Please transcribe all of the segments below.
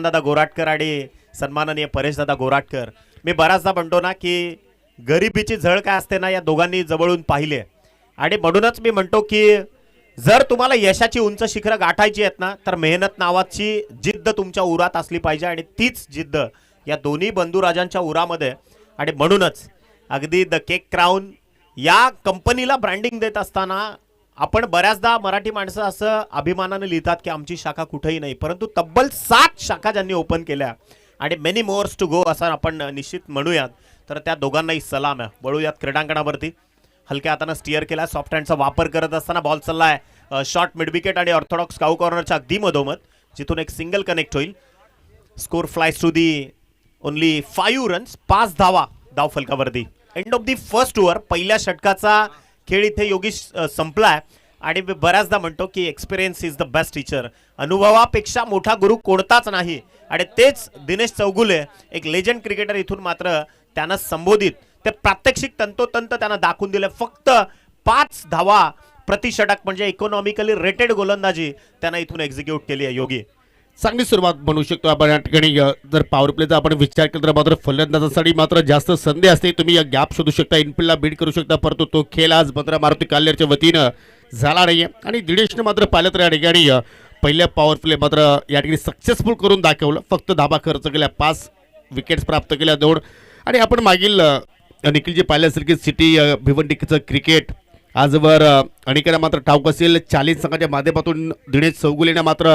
दादा गोराटकर आणि सन्माननीय परेशदादा गोराटकर, मी बराचदा म्हणतो ना की गरिबीची झळ काय असते ना या दोघांनी जवळून पाहिले आणि म्हणूनच मी म्हणतो की जर तुम्हाला यशाची उंच शिखरं गाठायची आहेत ना तर मेहनत नावाची जिद्द तुमच्या उरात असली पाहिजे आणि तीच जिद्द या दोन्ही बंधुराजांच्या उरामध्ये आणि म्हणूनच अगदी द केक क्राऊन या कंपनीला ब्रँडिंग देत असताना आपण बऱ्याचदा मराठी माणसं असं अभिमानाने लिहितात की आमची शाखा कुठेही नाही, परंतु तब्बल 7 शाखा ज्यांनी ओपन केल्या आणि मेनी मोर्स टू गो असं आपण निश्चित म्हणूयात. तर त्या दोघांनाही सलाम आहे. वळूयात क्रीडांगणावरती. हलक्या हातानं स्टिअर केला, सॉफ्ट हँडचा वापर करत असताना बॉल चाललाय शॉर्ट मिड विकेट आणि ऑर्थोडॉक्स काऊ कॉर्नरच्या अगदी मधोमध, जिथून एक सिंगल कनेक्ट होईल. Score flies to the only 5 runs, 5 धावा धाव फलकावरती. End of the first over, पहिल्या षटकाचा खेळ इथे योगेश संपलाय आणि बऱ्याचदा म्हणतो की experience is the best teacher. अनुभवापेक्षा मोठा गुरु कोणताच नाही आणि तेच दिनेश चौगुले, एक लेजंड क्रिकेटर, इथून मात्र त्यानं संबोधित ते प्रात्यक्षिक तंतोतंत त्यांना दाखवून दिले. फक्त 5 धावा प्रति षटक म्हणजे इकॉनॉमिकली रेटेड गोलंदाजी त्यानं इथून एक्झिक्यूट केली आहे. योगी चांगली सुरुवात म्हणू शकतो आपण या ठिकाणी. जर पॉवर प्लेचा आपण विचार केला तर मात्र फलंदाजासाठी मात्र जास्त संधी असते. तुम्ही या गॅप शोधू शकता, इनफिल्डला बीट करू शकता, परंतु तो खेळ आज बंद्रा मारुती काल्हेरच्या वतीनं झाला नाहीये आणि दिनेशनं मात्र पाहिलं तर या ठिकाणी पहिल्या पॉवर प्ले मात्र या ठिकाणी सक्सेसफुल करून दाखवलं. फक्त धाबा खर्च केल्या, 5 विकेट्स प्राप्त केल्या, 2. आणि आपण मागील निखिलजी पाहिलं असेल की सिटी भिवंडीचं क्रिकेट आजवर अनेकांना मात्र ठाऊक असेल. 40 संघाच्या माध्यमातून दिनेश चौगुलेने मात्र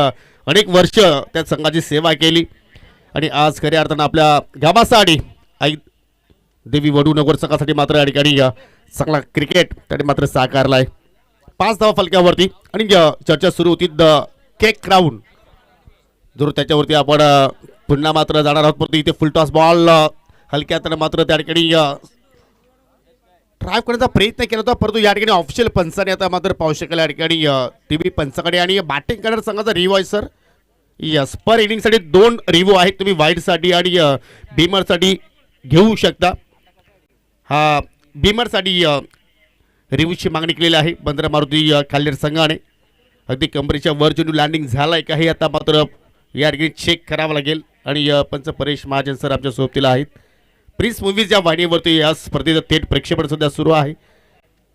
अनेक वर्ष त्या संघाची सेवा केली आणि आज खऱ्या अर्थानं आपल्या गावासाठी आई देवी वडूनगर संघासाठी मात्र या ठिकाणी चांगला क्रिकेट त्याने मात्र साकारला आहे. 5 धावा फलक्यावरती आणि चर्चा सुरू होती द केक क्राऊन. जरूर त्याच्यावरती आपण पुन्हा मात्र जाणार आहोत, परंतु इथे फुल टॉस बॉल हलक्या हातानं मात्र त्या ठिकाणी ट्राय करण्याचा प्रयत्न केला होता, परंतु या ठिकाणी ऑफिशियल पंचाने आता मात्र पाहू शकेल या ठिकाणी टीव्ही पंचाकडे. आणि बॅटिंग करणार संघाचा रिव्ह्यू आहे सर. यस, पर इनिंगसाठी 2 रिव्ह्यू आहेत. तुम्ही वाईडसाठी आणि बीमरसाठी घेऊ शकता. हा बीमरसाठी रिव्ह्यूची मागणी केलेली आहे बंद्रा मारुती काल्हेर संघाने. अगदी कंपनीच्या वर चेंडू लँडिंग झाला आहे का हे आता मात्र या ठिकाणी चेक करावं लागेल. आणि पंच परेश महाजन सर आमच्या सोबतीला आहेत. प्रिन्स मूवीज या वाहिनीवरती या स्पर्धेचं थेट प्रक्षेपण सध्या सुरू आहे.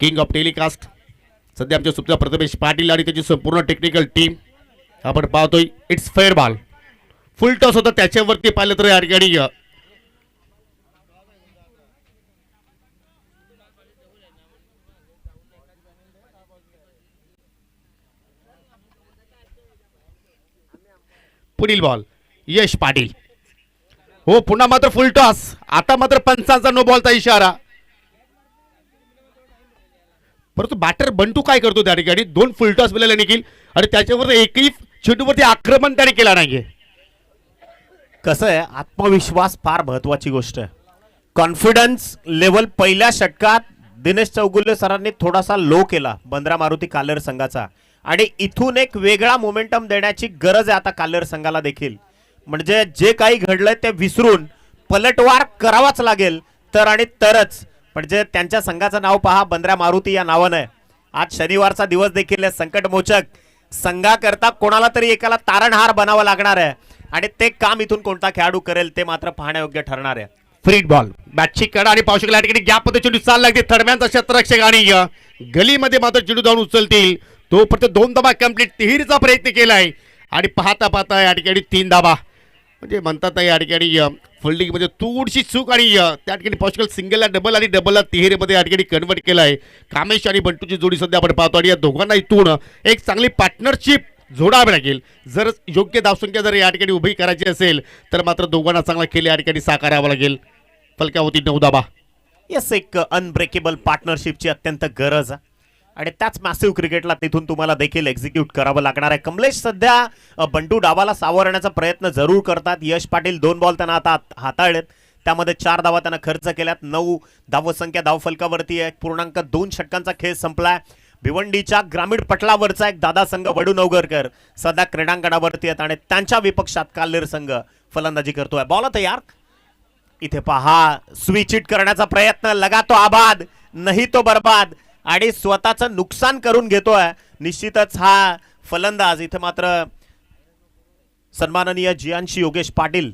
किंग ऑफ टेलिकास्ट सध्या आमच्या सुप्ता प्रथमेश पाटील आणि त्याची संपूर्ण टेक्निकल टीम आपण पाहतोय. It's fair ball, full toss होता, त्याच्यावरती पाहिलं तर या ठिकाणी पुढील बॉल यश पाटील. हो, पुन्हा मात्र फुल टॉस. आता मात्र पंचांचा नो बॉलचा इशारा, परंतु बॅटर बंटू काय करतो त्या ठिकाणी 2 फुल टॉस मिळाले निखिल आणि त्याच्यावर एकही चेंडूवरती आक्रमण त्याने केला नाहीये. कसं आहे, आत्मविश्वास फार महत्वाची गोष्ट आहे. कॉन्फिडन्स लेवल पहिल्या षटकात दिनेश चौगुले सरांनी थोडासा लो केला बंद्रा मारुती काल्हेर संघाचा आणि इथून एक वेगळा मोमेंटम देण्याची गरज आहे आता काल्हेर संघाला देखील. म्हणजे जे काही घडलंय ते विसरून पलटवार करावाच लागेल तर आणि तरच. म्हणजे त्यांच्या संघाचं नाव पहा बंद्रा मारुती या नावानं आहे. आज शनिवारचा दिवस देखील आहे संकटमोचक. संघाकरता कोणाला तरी एकाला तारणहार बनावा लागणार आहे आणि ते काम इथून कोणता खेळाडू करेल ते मात्र पाहण्यायोग्य ठरणार आहे. फ्रीड बॉल, बॅटची कडा आणि पावशी या ठिकाणी गॅप मध्ये चेंडू चाल लागते. थर्डमॅनचा क्षेत्ररक्षक आणि गलीमध्ये मात्र चेंडू जाऊन उचलतील. तो परत 2 धाबा कंप्लीट, तिहेरीचा प्रयत्न केलाय आणि पाहता पाहता या ठिकाणी 3 धाबा. म्हणजे म्हणतात या ठिकाणी फिल्डिंग मध्ये थोडीशी चूक आणि त्या ठिकाणी पॉसिबल सिंगलला डबल आणि डबलला तिहेरीमध्ये या ठिकाणी कन्वर्ट केलाय. कामेश आणि बंटूची जोडी सध्या आपण पाहतो आणि या दोघांना इथून एक चांगली पार्टनरशिप जोडावी लागेल. जर योग्य धावसंख्या जर या ठिकाणी उभी करायची असेल तर मात्र दोघांना चांगला खेळ या ठिकाणी साकारावा लागेल. फलकावरती 9 धाबा. यस, एक अनब्रेकेबल पार्टनरशिपची अत्यंत गरज आहे आणि त्याच मॅसिव्ह क्रिकेटला तिथून तुम्हाला देखील एक्झिक्यूट करावं लागणार आहे. कमलेश सध्या बंटू डावाला सावरण्याचा प्रयत्न जरूर करतात. यश पाटील 2 बॉल त्यांना आता हाताळलेत, त्यामध्ये 4 धावा त्यांना खर्च केल्यात. 9 धावसंख्या धावफलकावरती आहे. 1.2 षटकांचा खेळ संपलाय. भिवंडीच्या ग्रामीण पटलावरचा एक दादा संघ वडूनवगरकर सध्या क्रीडांगणावरती आहेत आणि त्यांच्या विपक्षात काल्हेर संघ फलंदाजी करतोय. बॉल तयार. इथे पहा, स्विच इट करण्याचा प्रयत्न, लगा तो आबाद नाही तो बर्बाद आणि स्वतःचं नुकसान करून घेतोय निश्चितच हा फलंदाज. इथे मात्र सन्माननीय जियांशी योगेश पाटील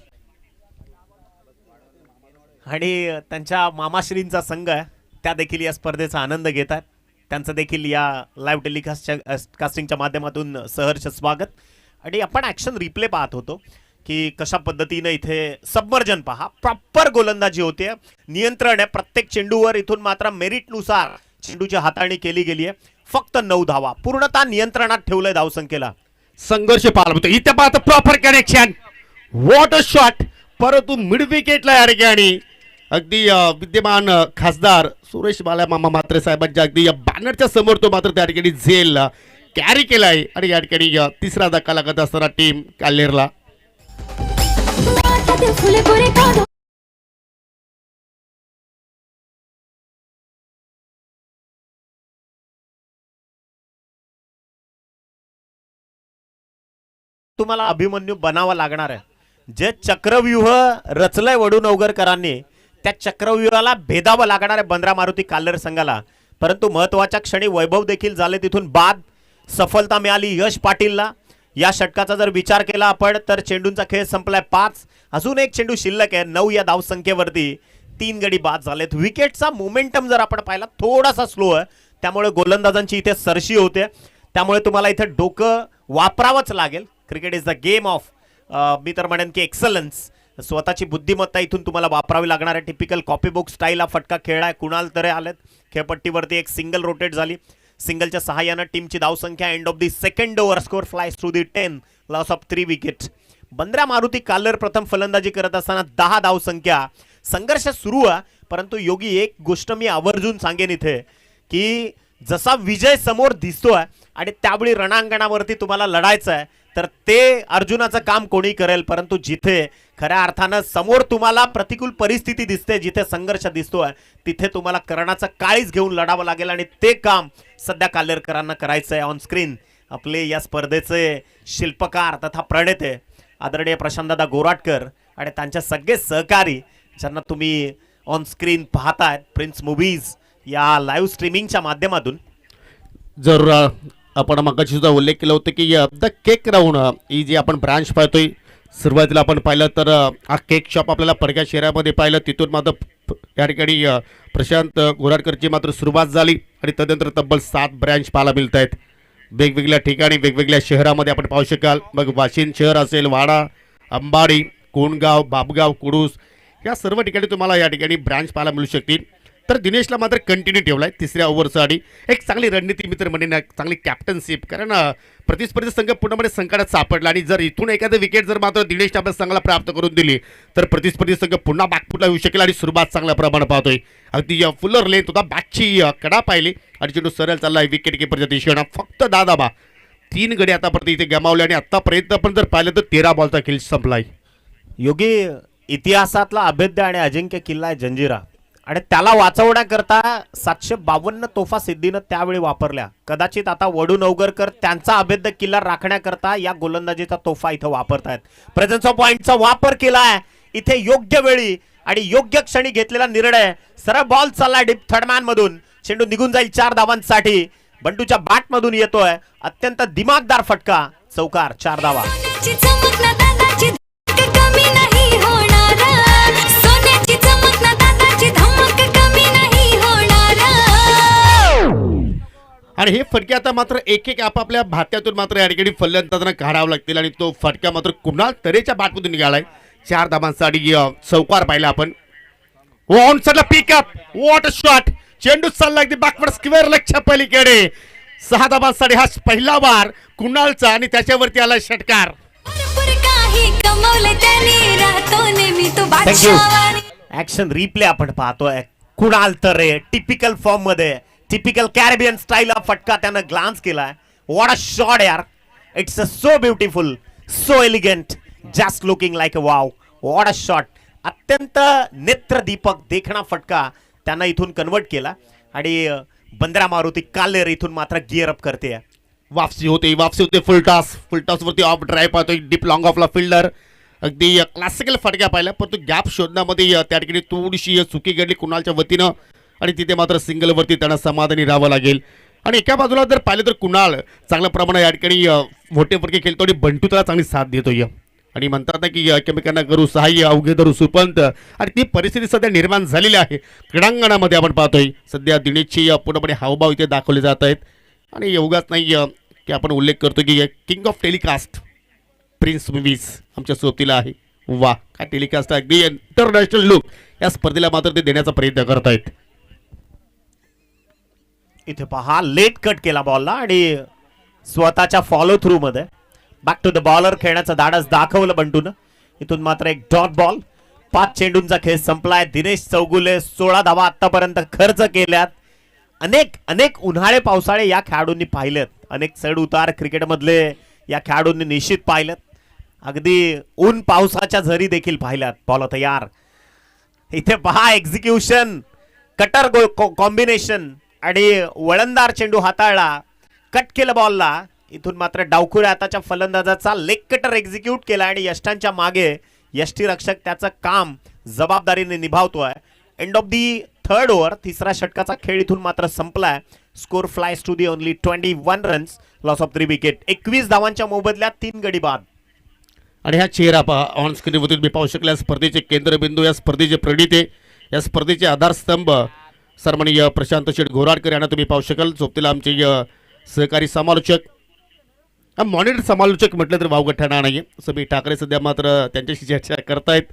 आणि त्यांच्या मामाश्रींचा संघ आहे, त्या देखील या स्पर्धेचा आनंद घेत आहेत. त्यांचं देखील या लाईव्ह टेलिकास्टच्या कास्टिंगच्या माध्यमातून सहर्ष स्वागत. आणि आपण ॲक्शन रिप्ले पाहत होतो की कशा पद्धतीनं इथे सबमर्जन पहा, प्रॉपर गोलंदाजी होते, नियंत्रण आहे प्रत्येक चेंडूवर. इथून मात्र मेरिटनुसार चेंडूची हाताळणी केली गेली आहे. फक्त 9 धावा, पूर्णतः नियंत्रणात ठेवलंय धावसंख्येला. संघर्ष पाहायला मिळतो इथे. पाहतो proper connection, what a shot, परंतु मिड विकेटला या ठिकाणी अगदी विद्यमान खासदार सुरेश बाला मामा म्हात्रे साहेबांच्या अगदी या बॅनरच्या समोर तो मात्र त्या ठिकाणी झेल कॅरी केलाय. आणि या ठिकाणी तिसरा धक्का लागत असताना टीम काल्हेरला. तुम्हाला अभिमन्यू बनावा लागणार आहे. जे चक्रव्यूह रचलंय वडूनवगरकरांनी, त्या चक्रव्यूहाला भेदावं लागणार आहे बंद्रा मारुती काल्हेर संघाला. परंतु महत्वाच्या क्षणी वैभव देखील झाले तिथून बाद. सफलता मिळाली यश पाटीलला. या षटकाचा जर विचार केला आपण तर चेंडूंचा खेळ संपलाय 5, अजून एक चेंडू शिल्लक आहे. 9 या धावसंख्येवरती 3 गडी बाद झालेत. विकेटचा मोमेंटम जर आपण पाहिला थोडासा स्लो आहे, त्यामुळे गोलंदाजांची इथे सरशी होते. त्यामुळे तुम्हाला इथे डोकं वापरावंच लागेल. Cricket is the game of me तर म्हणेन की एक्सलन्स. स्वतःची बुद्धिमत्ता इथून तुम्हाला वापरावी लागणार आहे. टिपिकल कॉपी बुक स्टाईल हा फटका खेळलाय. कुणाल तरे आलेत खेळपट्टीवरती. एक सिंगल रोटेट झाली. सिंगलच्या सहाय्यानं टीमची धावसंख्या end of the second over score flies through the 10, loss of 3 wicket. Bandra Maruti Kalher प्रथम फलंदाजी करत असताना 10 धावसंख्या. संघर्ष सुरू आहे, परंतु योगी एक गोष्ट मी आवर्जून सांगेन इथे की जसा विजय समोर दिसतोय आणि त्यावेळी रणांगणावरती तुम्हाला लढायचं आहे तर ते अर्जुनाचं काम कोणी करेल. परंतु जिथे खऱ्या अर्थानं समोर तुम्हाला प्रतिकूल परिस्थिती दिसते, जिथे संघर्ष दिसतोय, तिथे तुम्हाला करण्याचं काळीच घेऊन लढावं लागेल. आणि ते काम सध्या काल्हेरकरांना करायचं आहे. ऑन स्क्रीन आपले या स्पर्धेचे शिल्पकार तथा प्रणेते आदरणीय प्रशांतदादा गोराटकर आणि त्यांचे सगळे सहकारी ज्यांना तुम्ही ऑन स्क्रीन पाहतायत प्रिन्स मूव्हीज या लाईव्ह स्ट्रीमिंगच्या माध्यमातून. जर आपण मगाशी सुद्धा उल्लेख केला होता की द केक राऊंड ही जी आपण ब्रांच पाहतोय, सुरुवातीला आपण पाहिलं तर हा केक शॉप आपल्याला पडक्या शहरामध्ये पाहिलं. तिथून मात्र या ठिकाणी प्रशांत गोराडकरची मात्र सुरुवात झाली आणि तदनंतर तब्बल 7 ब्रँच पाहायला मिळत आहेत वेगवेगळ्या ठिकाणी वेगवेगळ्या शहरामध्ये. आपण पाहू शकाल मग वाशिम शहर असेल, वाडा, अंबाडी, कोंडगाव, बाबगाव, कुडूस या सर्व ठिकाणी तुम्हाला या ठिकाणी ब्रँच पाहायला मिळू शकतील. तर दिनेशला मात्र कंटिन्यू ठेवलाय तिसऱ्या ओव्हरसाठी. एक चांगली रणनीती मित्र म्हणेन, चांगली कॅप्टनशिप. कारण प्रतिस्पर्धी संघ पूर्णपणे संकटात सापडला आणि जर इथून एखादं विकेट जर मात्र दिनेशने आपल्या संघाला प्राप्त करून दिली तर प्रतिस्पर्धी संघ पुन्हा बॅकफुटला येऊ शकेल. आणि सुरुवात चांगल्या प्रमाणात पाहतोय. अगदी फुलर लेंथ होता, बॅटची कडा पाहिली आणि चेंडू सरळ चाललाय विकेट किपरच्या दिशेनं. फक्त 10 धावा, 3 गडी आतापर्यंत इथे गमावले आणि आतापर्यंत आपण जर पाहिलं तर 13 बॉलचा खेळ संपलाय. योगी इतिहासातला अभेद्य आणि अजिंक्य किल्ला आहे जंजिरा आणि त्याला वाचवण्याकरता 752 तोफा सिद्धीनं त्यावेळी वापरल्या. कदाचित आता वडूनवगरकर त्यांचा अभेद्य किल्ला राखण्याकरता या गोलंदाजीचा तोफा इथं वापरतायत. प्रेझेन्स ऑफ पॉइंटचा वापर केलाय इथे योग्य वेळी आणि योग्य क्षणी घेतलेला निर्णय. सरळ बॉल चाललाय डीप थर्ड मॅन मधून, चेंडू निघून जाईल 4 धावांसाठी. बंटूच्या बॅट मधून येतोय अत्यंत दिमागदार फटका, चौकार, 4 धावा. आणि हे फटके आता मात्र एक एक आपापल्या भात्यातून मात्र या ठिकाणी फलंदाजांना काढावं लागतील आणि तो फटका मात्र कुणाल तरेच्या बॅटमधून निघालाय. 4 धावांसाठी चौकार पाहिला आपण. ऑन साइडला पिकअप, वॉट अ शॉट, चेंडू चालला अगदी बॅकवर्ड स्क्वेअर लक्षच्या पलीकडे. 6 धावांसाठी हा पहिला वार कुणालचा आणि त्याच्यावरती आला षटकार. ऍक्शन रिप्ले आपण पाहतोय. कुणाल तरे टिपिकल फॉर्म मध्ये, टिपिकल कॅरेबियन स्टाईल ऑफ फटका त्यानं ग्लान्स केलाय. व्हॉट अ शॉट यार, it's so beautiful, so elegant, just looking like a wow. What a shot, अत्यंत नेत्रदीपक देखणा फटका त्यानं इथून कन्वर्ट केला आणि बंद्रा मारुती काल्हेर इथून मात्र गिअर अप करते. वापसी होते फुल टॉस वरती ऑफ ड्राईव्ह पाहतोय. डीप लॉंग ऑफला फिल्डर अगदी क्लासिकल फटक्या पाहिल्या, परंतु गॅप शोधण्यामध्ये त्या ठिकाणी थोडीशी चुकी घडली कुणालच्या वतीनं आणि तिथे मात्र सिंगलवरती त्यांना समाधानी राहावं लागेल. आणि एका बाजूला जर पाहिलं तर कुणाल चांगल्या प्रमाणात या ठिकाणी मोठे फटके खेळतो आणि बंटू त्याला चांगली साथ देतोय. आणि म्हणतात ना की एकमेकांना करू सहाय्य अवघे धरू सुपंत, आणि ती परिस्थिती सध्या निर्माण झालेली आहे क्रीडांगणामध्ये. आपण पाहतोय सध्या दिनेशची पूर्णपणे हावभाव इथे दाखवले जात आहेत. आणि एवढाच नाही की आपण उल्लेख करतो की king of telecast prince movies आमच्या सोबतीला आहे. वा, काय टेलिकास्ट आहे, अगदी इंटरनॅशनल लुक या स्पर्धेला मात्र ते देण्याचा प्रयत्न करत आहेत. इथे पहा लेट कट केला बॉलला आणि स्वतःच्या फॉलो थ्रू मध्ये बॅक टू द बॉलर खेळण्याचं धाडस दाखवलं बंटून. इथून मात्र एक डॉट बॉल. 5 चेंडूंचा खेळ संपलाय. दिनेश चौगुले 16 धावा आतापर्यंत खर्च केल्यात. अनेक उन्हाळे पावसाळे या खेळाडूंनी पाहिलेत. अनेक चढ उतार क्रिकेटमधले या खेळाडूंनी निश्चित पाहिलेत. अगदी ऊन पावसाच्या झरी देखील पाहिल्यात. बॉल तयार. इथे पहा एक्झिक्युशन, कटर कॉम्बिनेशन आणि वळणदार चेंडू हाताळला. कट केलं बॉलला. इथून मात्र डावखुऱ्या हाताच्या फलंदाजाचा लेग कटर एक्झिक्यूट केला आणि यष्टांच्या मागे यष्टीरक्षक त्याचं काम जबाबदारीने निभावतोय. End of the third over, तिसऱ्या षटकाचा खेळ इथून मात्र संपलाय. Score flies to the only 21 runs, loss of 3 wicket. 21 धावांच्या मोबदल्यात 3 गडी बाद. आणि हा चेहरा पहा ऑन स्क्रीनवरती मी पाहू शकला. स्पर्धेचे केंद्रबिंदू, या स्पर्धेचे प्रणिते, या स्पर्धेचे आधारस्तंभ सन्माननीय प्रशांत शेठ घोराडकर यांना तुम्ही पाहू शकाल. सोबतीला आमचे सहकारी समालोचक, मॉनिटर समालोचक म्हटलं तर वावगं ठरणार नाही. समीर ठाकरे सध्या मात्र त्यांच्याशी चर्चा करतायत.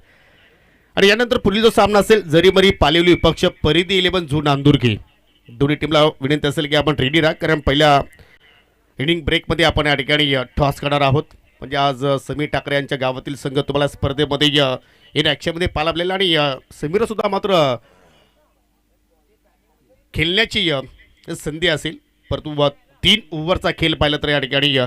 आणि यानंतर पुढील जो सामना असेल जरीमरी पालिवली विपक्ष परिधी 11 झू नांदुर्गी. दोन्ही टीमला विनंती असेल की आपण रेडी राहा, कारण पहिल्या इनिंग ब्रेकमध्ये आपण या ठिकाणी टॉस करणार आहोत. म्हणजे आज समीर ठाकरे यांच्या गावातील संघ तुम्हाला स्पर्धेमध्ये इन ॲक्शनमध्ये पालावलेला. आणि समीर सुद्धा मात्र खेळण्याची संधी असेल, परंतु 3 ओव्हरचा खेळ पाहिला तर या ठिकाणी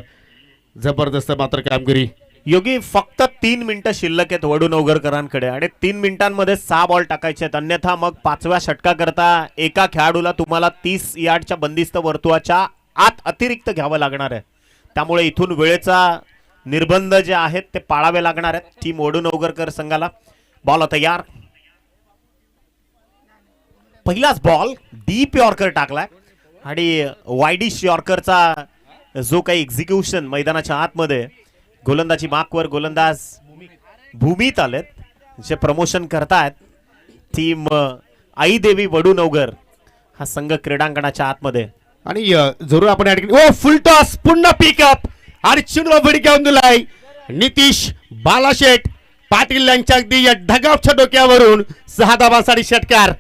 जबरदस्त मात्र कामगिरी. योगी फक्त 3 मिनिटं शिल्लक आहेत वडूनवगरकरांकडे आणि 3 मिनिटांमध्ये 6 बॉल टाकायचे आहेत. अन्यथा मग 5व्या षटकाकरता एका खेळाडूला तुम्हाला 30 यार्डच्या बंदिस्त वर्तुळाच्या आत अतिरिक्त घ्यावं लागणार आहे. त्यामुळे इथून वेळेचा निर्बंध जे आहेत ते पाळावे लागणार आहेत टीम वडूनवगरकर संघाला. बॉल तयार. पहिलाच बॉल डीप यॉर्कर टाकलाय आणि वायडिश यॉर्करचा जो काही एक्झिक्युशन मैदानाच्या आतमध्ये, गोलंदाजी मार्कवर गोलंदाज भूमीत आलेत, जे प्रमोशन करतायत टीम आई देवी वडूनवगर हा संघ क्रीडांगणाच्या आतमध्ये. आणि जरूर आपण या ठिकाणी फुल टॉस, पुन्हा पिकअप आणि चुनवा बडी घेऊन दिलाय नितीश बालाशेठ पाटील यांच्या अगदी या ढगावच्या डोक्यावरून 6 धावांसाठी षटकार.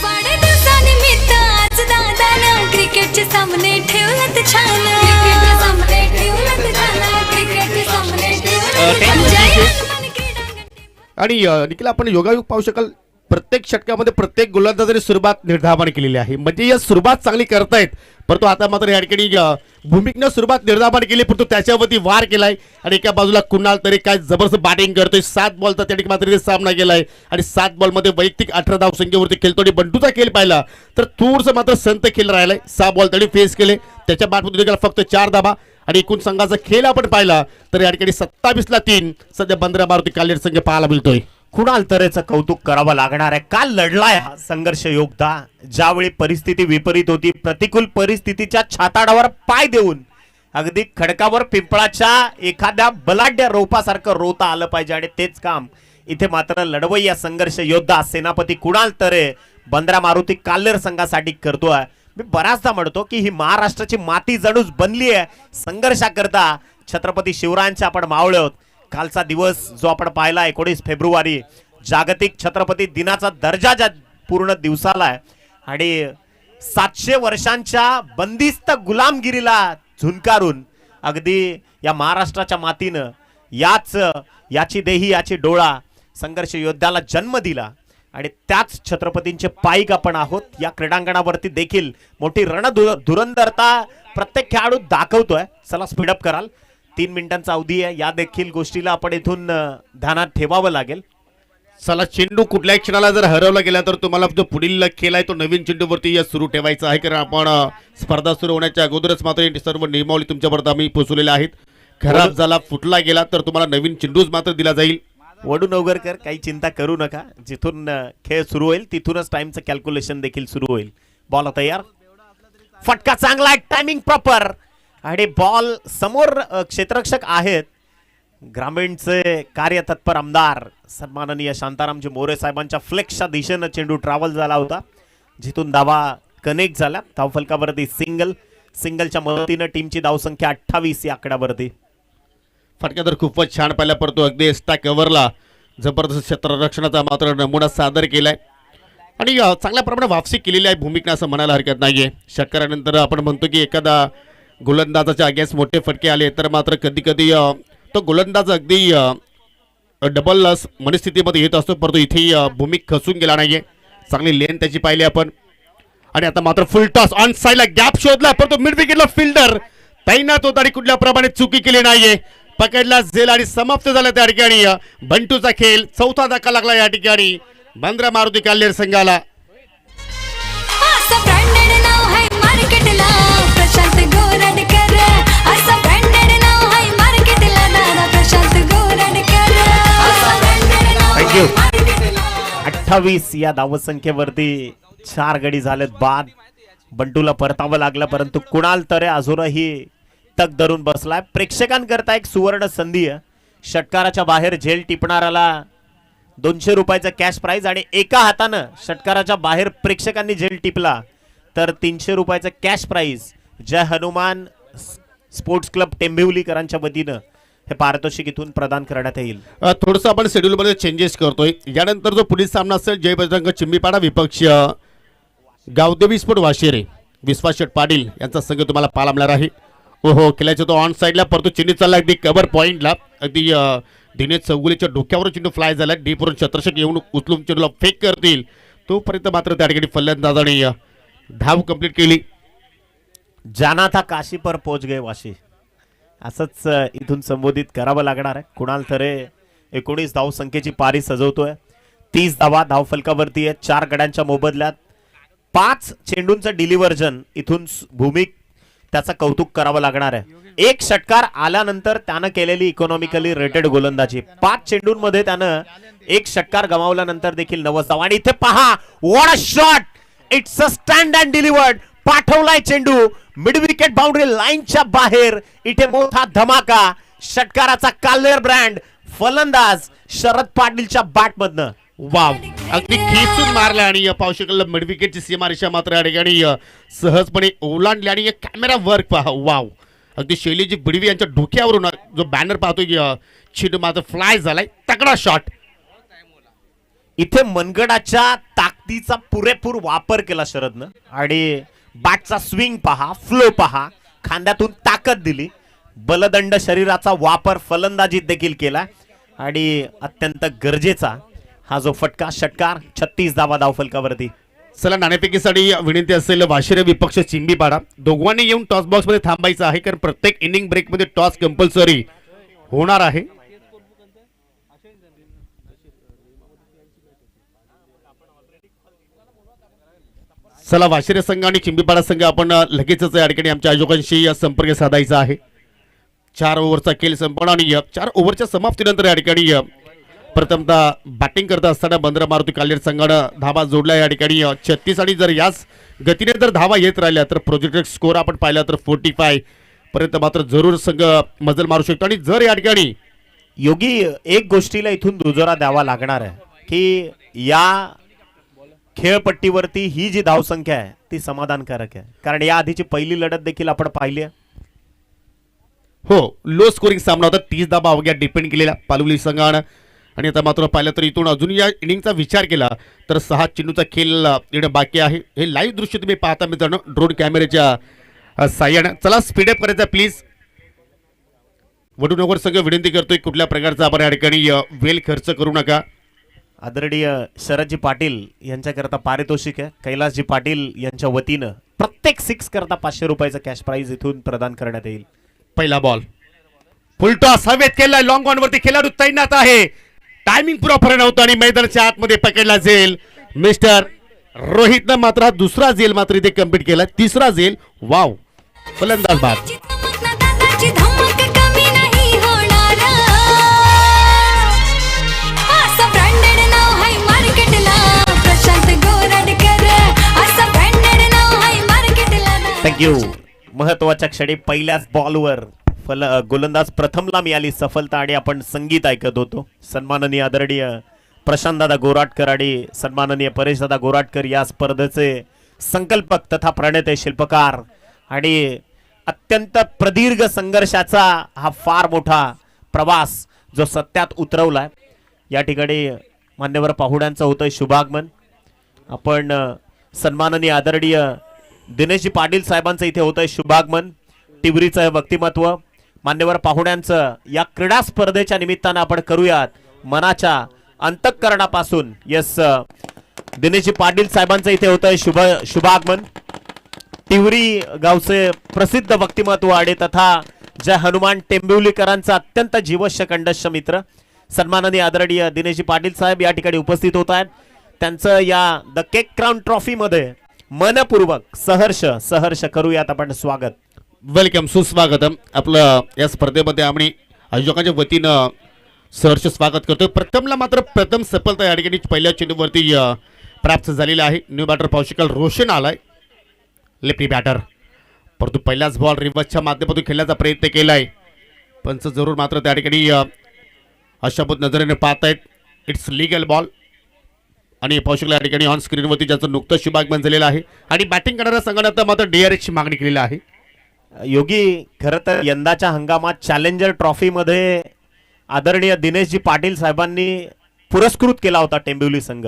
वाढदिवसानिमित्त आज दादानं क्रिकेटचे सामने ठेवलेत छान. क्रिकेटचे सामने ठेवलेत छान. क्रिकेटचे सामने आणि निखिल आपण योगायोग पाहू शकाल. प्रत्येक षटकामध्ये प्रत्येक गोलंदाजाने सुरुवात निर्धावाने केलेली आहे. म्हणजे या सुरुवात चांगली करतायत, परंतु आता मात्र या ठिकाणी भूमिकनं सुरुवात निर्धावाने केली, परंतु त्याच्यावरती वार केलाय. आणि एका बाजूला कुणाल तरी काय जबरदस्त बॅटिंग करतोय. 7 बॉलचा त्या ठिकाणी मात्र सामना केलाय आणि 7 बॉलमध्ये वैयक्तिक 18 धाव संख्येवरती खेळतो. आणि बंटूचा खेळ पाहिला तर थोडंसं मात्र संत खेळ राहिलाय. 6 बॉल तरी फेस केले, त्याच्या बाटमध्ये फक्त 4 धावा. आणि एकूण संघाचा खेळ आपण पाहिला तर या ठिकाणी 27ला 3 सध्या बंदरा मारुती कालेर संघ पाहायला मिळतोय. कुणाल तरेचं कौतुक करावं लागणार आहे. काल लढलाय हा संघर्ष योद्धा. ज्यावेळी परिस्थिती विपरीत होती, प्रतिकूल परिस्थितीच्या छाताडावर पाय देऊन अगदी खडकावर पिंपळाच्या एखाद्या बलाढ्य रोपासारखं रोता आलं पाहिजे आणि तेच काम इथे मात्र लढवय्या संघर्ष योद्धा सेनापती कुणाल तरे बंदरा मारुती काल्हेर संघासाठी करतोय. मी बराचदा म्हणतो की ही महाराष्ट्राची माती जणूच बनली आहे संघर्षाकरता. छत्रपती शिवरायांचे आपण मावळे आहोत. कालचा दिवस जो आपण पाहिला 19 फेब्रुवारी जागतिक छत्रपती दिनाचा दर्जा ज्या पूर्ण दिवसाला आहे आणि 700 वर्षांच्या बंदिस्त गुलामगिरीला झुंकारून अगदी या महाराष्ट्राच्या मातीनं याची देही याची डोळा संघर्ष योद्ध्याला जन्म दिला. आणि त्याच छत्रपतींचे पाईक आपण आहोत. या क्रीडांगणावरती देखील मोठी धुरंधरता प्रत्येक खेळाडू दाखवतोय. चला स्पीडअप कराल. 3 मिनिटांचा अवधी आहे. या देखील गोष्टीला आपण इथून ध्यानात ठेवावं लागेल. चला, चेंडू कुठल्याही क्षणाला जर हरवला गेला तर तुम्हाला जो पुढील खेळ आहे तो नवीन चेंडूवरती सुरू ठेवायचा आहे, कारण आपण स्पर्धा सुरू होण्याच्या अगोदरच मात्र सर्व नियमावली तुमच्यापर्यंत आम्ही पोहोचवलेल्या आहेत. खराब झाला, फुटला गेला तर तुम्हाला नवीन चेंडूच मात्र दिला जाईल. वडूनवगरकर काही चिंता करू नका. जिथून खेळ सुरू होईल तिथूनच टाइमचं कॅल्क्युलेशन देखील सुरू होईल. बॉल तयार. फटका चांगला, टायमिंग प्रॉपर आणि बॉल समोर क्षेत्ररक्षक आहेत. ग्रामीणचे कार्यतत्पर आमदार सन्माननीय शांतारामजी मोरे साहेबांच्या फ्लेक्सच्या दिशेनं चेंडू ट्रॅव्हल झाला होता, जिथून धावा कनेक्ट झाला. धावफलकावरती सिंगलच्या मदतीनं टीमची धावसंख्या 28 या आकड्यावरती. फटका तर खूपच छान पाहिला पडतो. अगदी एक्स्ट्रा कव्हरला जबरदस्त क्षेत्ररक्षणाचा मात्र नमुना सादर केलाय आणि चांगल्या प्रमाणात वापसी केलेली आहे भूमिका असं म्हणायला हरकत नाहीये. षटकारानंतर आपण म्हणतो की एखादा गोलंदाजाच्या अगेन्स्ट मोठे फटके आले तर मात्र कधी कधी तो गोलंदाज अगदी डबल मनस्थितीमध्ये येत असतो, परंतु इथे भूमिका खचून गेला नाहीये. चांगली लेन त्याची पाहिली आपण. आणि आता मात्र फुल टॉस ऑन साईडला गॅप शोधला, परंतु मिड विकेटला फिल्डर तैनात होता आणि कुठल्या प्रमाणे चुकी केली नाहीये. पकडला झेल आणि समाप्त झाला त्या ठिकाणी बंटूचा खेळ. चौथा धक्का लागला या ठिकाणी बंद्रा मारुती काल्हेर संघाला. असं ब्रँडेड नाव आहे मार्केटला प्रशांत गोरडकर, असं ब्रँडेड नाव आहे मार्केटला दादा प्रशांत गोरडकर, असं ब्रँडेड नाव Thank you. आहे मार्केटला. 28 या धावसंख्येवरती 4 गडी झालेत बाद. बंटूला परतावं लागलं, परंतु कुणाल तरे अजूनही तग धरून बसलाय. प्रेक्षकांकरता एक सुवर्ण संधी आहे. षटकाराच्या बाहेर झेल टिपणाऱ्याला 200 रुपयाचा कॅश प्राइज आणि एका हातानं षटकाराच्या बाहेर प्रेक्षकांनी झेल टिपला तर 300 रुपयाचा कॅश प्राइज जय हनुमान स्पोर्ट्स क्लब टेंबिवलीकरांच्या वतीनं हे पारितोषिक इथून प्रदान करण्यात येईल. थोडंसं आपण शेड्यूलमध्ये चेंजेस करतोय. यानंतर जो पुढील सामना असेल जय बजरंग चिंबीपाडा विपक्ष गावदेवी स्पोर्ट वाशेरे विश्वास शेठ पाटील यांचा संघ तुम्हाला पाहायला मिळणार आहे. ओहो केल्याचा तो ऑन साईडला, परंतु चेंडू चालला अगदी कव्हर पॉईंटला. अगदी दिनेश चौगुलेच्या डोक्यावर चेंडू फ्लाय झाला. डीपवरून छत्रशक येऊन उचलून चेंडूला फेक करतील तोपर्यंत मात्र त्या ठिकाणी फलंदाजाने धाव कंप्लीट केली. जाना था काशी पर पोच गए वाशी, असंच इथून संबोधित करावं लागणार आहे. कुणाल तरे 19 धावसंख्येची पारी सजवतोय. 30 धावा धावफलकावरती आहेत 4 गड्यांच्या मोबदल्यात. 5 चेंडूंचं डिलिव्हर्जन इथून भूमिक त्याचं कौतुक करावं लागणार आहे. एक षटकार आल्यानंतर त्यानं केलेली इकॉनॉमिकली रेटेड गोलंदाजी. 5 चेंडूंमध्ये त्यानं एक षटकार गमावल्यानंतर देखील 90 धावा. आणि इथे पहा what a shot, it's a stand and delivered. पाठवलाय चेंडू मिड विकेट बाउंड्री लाईनच्या बाहेर. इथे मोठा धमाका. षटकाराचा काल्हेर ब्रँड फलंदाज शरद पाटीलच्या बॅटमधनं. वाव अगदी खेचून मारला आणि पाहू शकल मिड विकेटची सीमारेषा मात्र या ठिकाणी सहजपणे ओलांडली आणि कॅमेरा वर्क पहा. वाव अगदी शैलीजी बिडवी यांच्या डोक्यावरून जो बॅनर पाहतोय चेंडू मात्र फ्लाय झालाय. तगडा शॉट. इथे मनगडाच्या ताकदीचा पुरेपूर वापर केला शरदनं आणि बॅटचा स्विंग पहा, फ्लो पहा, खांद्यातून ताकद दिली. बलदंड शरीराचा वापर फलंदाजीत देखील केला आणि अत्यंत गरजेचा हा जो फटका षटकार. 36 धावा धावफलकावरती. चला नाणेफेकीसाठी विनंती असेल वाशिरे विपक्ष चिंबीपाडा दोघांनी येऊन टॉस बॉक्स मध्ये थांबायचं आहे, कारण प्रत्येक इनिंग ब्रेक मध्ये टॉस कंपल्सरी होणार आहे. चला वाशिरे संघ आणि चिंबीपाडा संघ आपण लगेचच या ठिकाणी आमच्या आयोजकांशी संपर्क साधायचा आहे. 4 ओव्हरचा खेळ संपवणार आणि 4 ओव्हरच्या समाप्तीनंतर या ठिकाणी प्रथमतः बॅटिंग करत असताना बंद्रा मारुती काल्हेर संघानं धावा जोडल्या या ठिकाणी 36. आणि जर याच गतीने जर धावा येत राहिल्या तर प्रोजेक्टेड स्कोर आपण पाहिला तर 45 पर्यंत मात्र जरूर संघ मजल मारू शकतो. आणि जर या ठिकाणी योगी एक गोष्टीला इथून दुजोरा द्यावा लागणार आहे की या खेळपट्टीवरती ही जी धावसंख्या आहे ती समाधानकारक आहे, कारण या आधीची पहिली लढत देखील आपण पाहिली आहे. हो लो स्कोरिंग सामना होता. 30 धावा अवघ्या डिपेंड केलेला पालवली संघानं. आणि आता मात्र पाहिलं तर इथून अजून या इनिंगचा विचार केला तर 6 चेंडूचा खेळ येणं बाकी आहे. हे लाईव्ह दृश्य तुम्ही पाहता मित्रांनो ड्रोन कॅमेऱ्याच्या साह्यानं. चला स्पीडअप करायचा प्लीज. वडूनगर संघ विनंती करतोय कुठल्या प्रकारचा आपण या ठिकाणी वेल खर्च करू नका. आदरणीय शरदजी पाटील यांच्याकरता पारितोषिक आहे. कैलासजी पाटील यांच्या वतीनं प्रत्येक 6 करता 500 रुपयाचा कॅश प्राइज इथून प्रदान करण्यात येईल. पहिला बॉल फुल टॉस हवेत केलाय. लॉंग ऑन वरती खेळाडू तैनात आहे. टायमिंग प्रॉपर नव्हतं आणि मैदानाच्या आतमध्ये पकडला झेल. मिस्टर रोहितनं मात्र हा दुसरा झेल मात्र इथे कंप्लीट केला. 3रा झेल. वाव फलंदाज बाद. चमकना दादाची धमक कमी नाही होणार. असं ब्रँडेड नाव आहे मार्केटला प्रशांत गोरडकर, असं ब्रँडेड नाव आहे मार्केटला. थँक्यू. महत्वाच्या क्षणी पहिल्याच बॉलवर गोलंदाज प्रथमला मिळाली सफलता आणि आपण संगीत ऐकत होतो. सन्माननीय आदरणीय प्रशांतदादा गोराटकर आणि सन्माननीय परेशदादा गोराटकर या स्पर्धेचे संकल्पक तथा प्रणेते शिल्पकार आणि अत्यंत प्रदीर्घ संघर्षाचा हा फार मोठा प्रवास जो सत्यात उतरवलाय. या ठिकाणी मान्यवर पाहुण्यांचं होतंय शुभागमन. आपण सन्माननीय आदरणीय दिनेशजी पाटील साहेबांचं इथे होतंय शुभागमन. टिवरीचं व्यक्तिमत्व मान्यवर पाहुण्यांचं या क्रीडा स्पर्धेच्या निमित्तानं आपण करूयात मनाच्या अंतःकरणापासून. यस, दिनेशजी पाटील साहेबांचं इथे होतंय शुभागमन. टिवरी गावचे प्रसिद्ध व्यक्तिमत्व आणि तथा जय हनुमान टेंबिवलीकरांचा अत्यंत जीवश्य कंडश्य मित्र सन्माननीय आदरणीय दिनेशजी पाटील साहेब या ठिकाणी उपस्थित होत आहेत. त्यांचं या द केक क्राउन ट्रॉफी मध्ये मनपूर्वक सहर्ष करूयात आपण स्वागत. वेलकम, सुस्वागतम. आपलं या स्पर्धेमध्ये आम्ही आयोजकांच्या वतीनं सहर्ष स्वागत करतो. प्रथमला मात्र प्रथम सफलता या ठिकाणी पहिल्या चेंडूवरती प्राप्त झालेली आहे. न्यू बॅटर पावशिकल रोशन आलाय, लेफ्टी बॅटर, परंतु पहिलाच बॉल रिव्हर्सच्या माध्यमातून खेळण्याचा प्रयत्न केलाय. पंच जरूर मात्र त्या ठिकाणी अशा नजरेने पाहत आहेत. इट्स लिगल बॉल आणि पावशिकल या ठिकाणी ऑन स्क्रीनवरती ज्याचं नुकतं शुभागमन झालेलं आहे आणि बॅटिंग करणाऱ्या संघानं मात्र DRHची मागणी केलेली आहे. योगी, खरं तर यंदाच्या हंगामात चॅलेंजर ट्रॉफीमध्ये आदरणीय दिनेशजी पाटील साहेबांनी पुरस्कृत केला होता टेंबिवली संघ.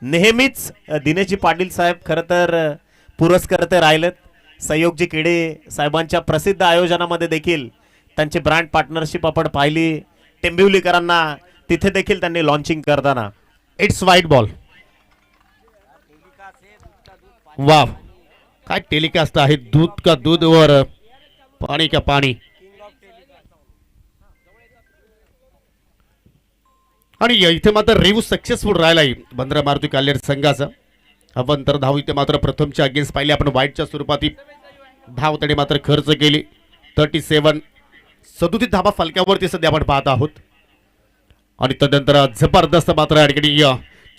नेहमीच दिनेशजी पाटील साहेब खरं तर पुरस्कर्ते राहिलेत. सहयोगजी किडे साहेबांच्या प्रसिद्ध आयोजनामध्ये देखील त्यांची ब्रँड पार्टनरशिप आपण पाहिली. टेंबिवलीकरांना तिथे देखील त्यांनी लॉन्चिंग करताना. इट्स वाईट बॉल. वाव, काय टेलिकास्ट आहे. दूध का दूध वर पाणी का पाणी. आणि इथे मात्र रेव्ह सक्सेसफुल राहिलाय बंदरा मारुती काल्हेर संघाचा. अवंतर धाव इथे मात्र प्रथमच्या अगेन्स्ट पाहिले आपण वाईटच्या स्वरूपात धाव तडे मात्र खर्च केली. 37 37 धावा फलक्यावरती सध्या आपण पाहत आहोत. आणि तदनंतर जबरदस्त मात्र या ठिकाणी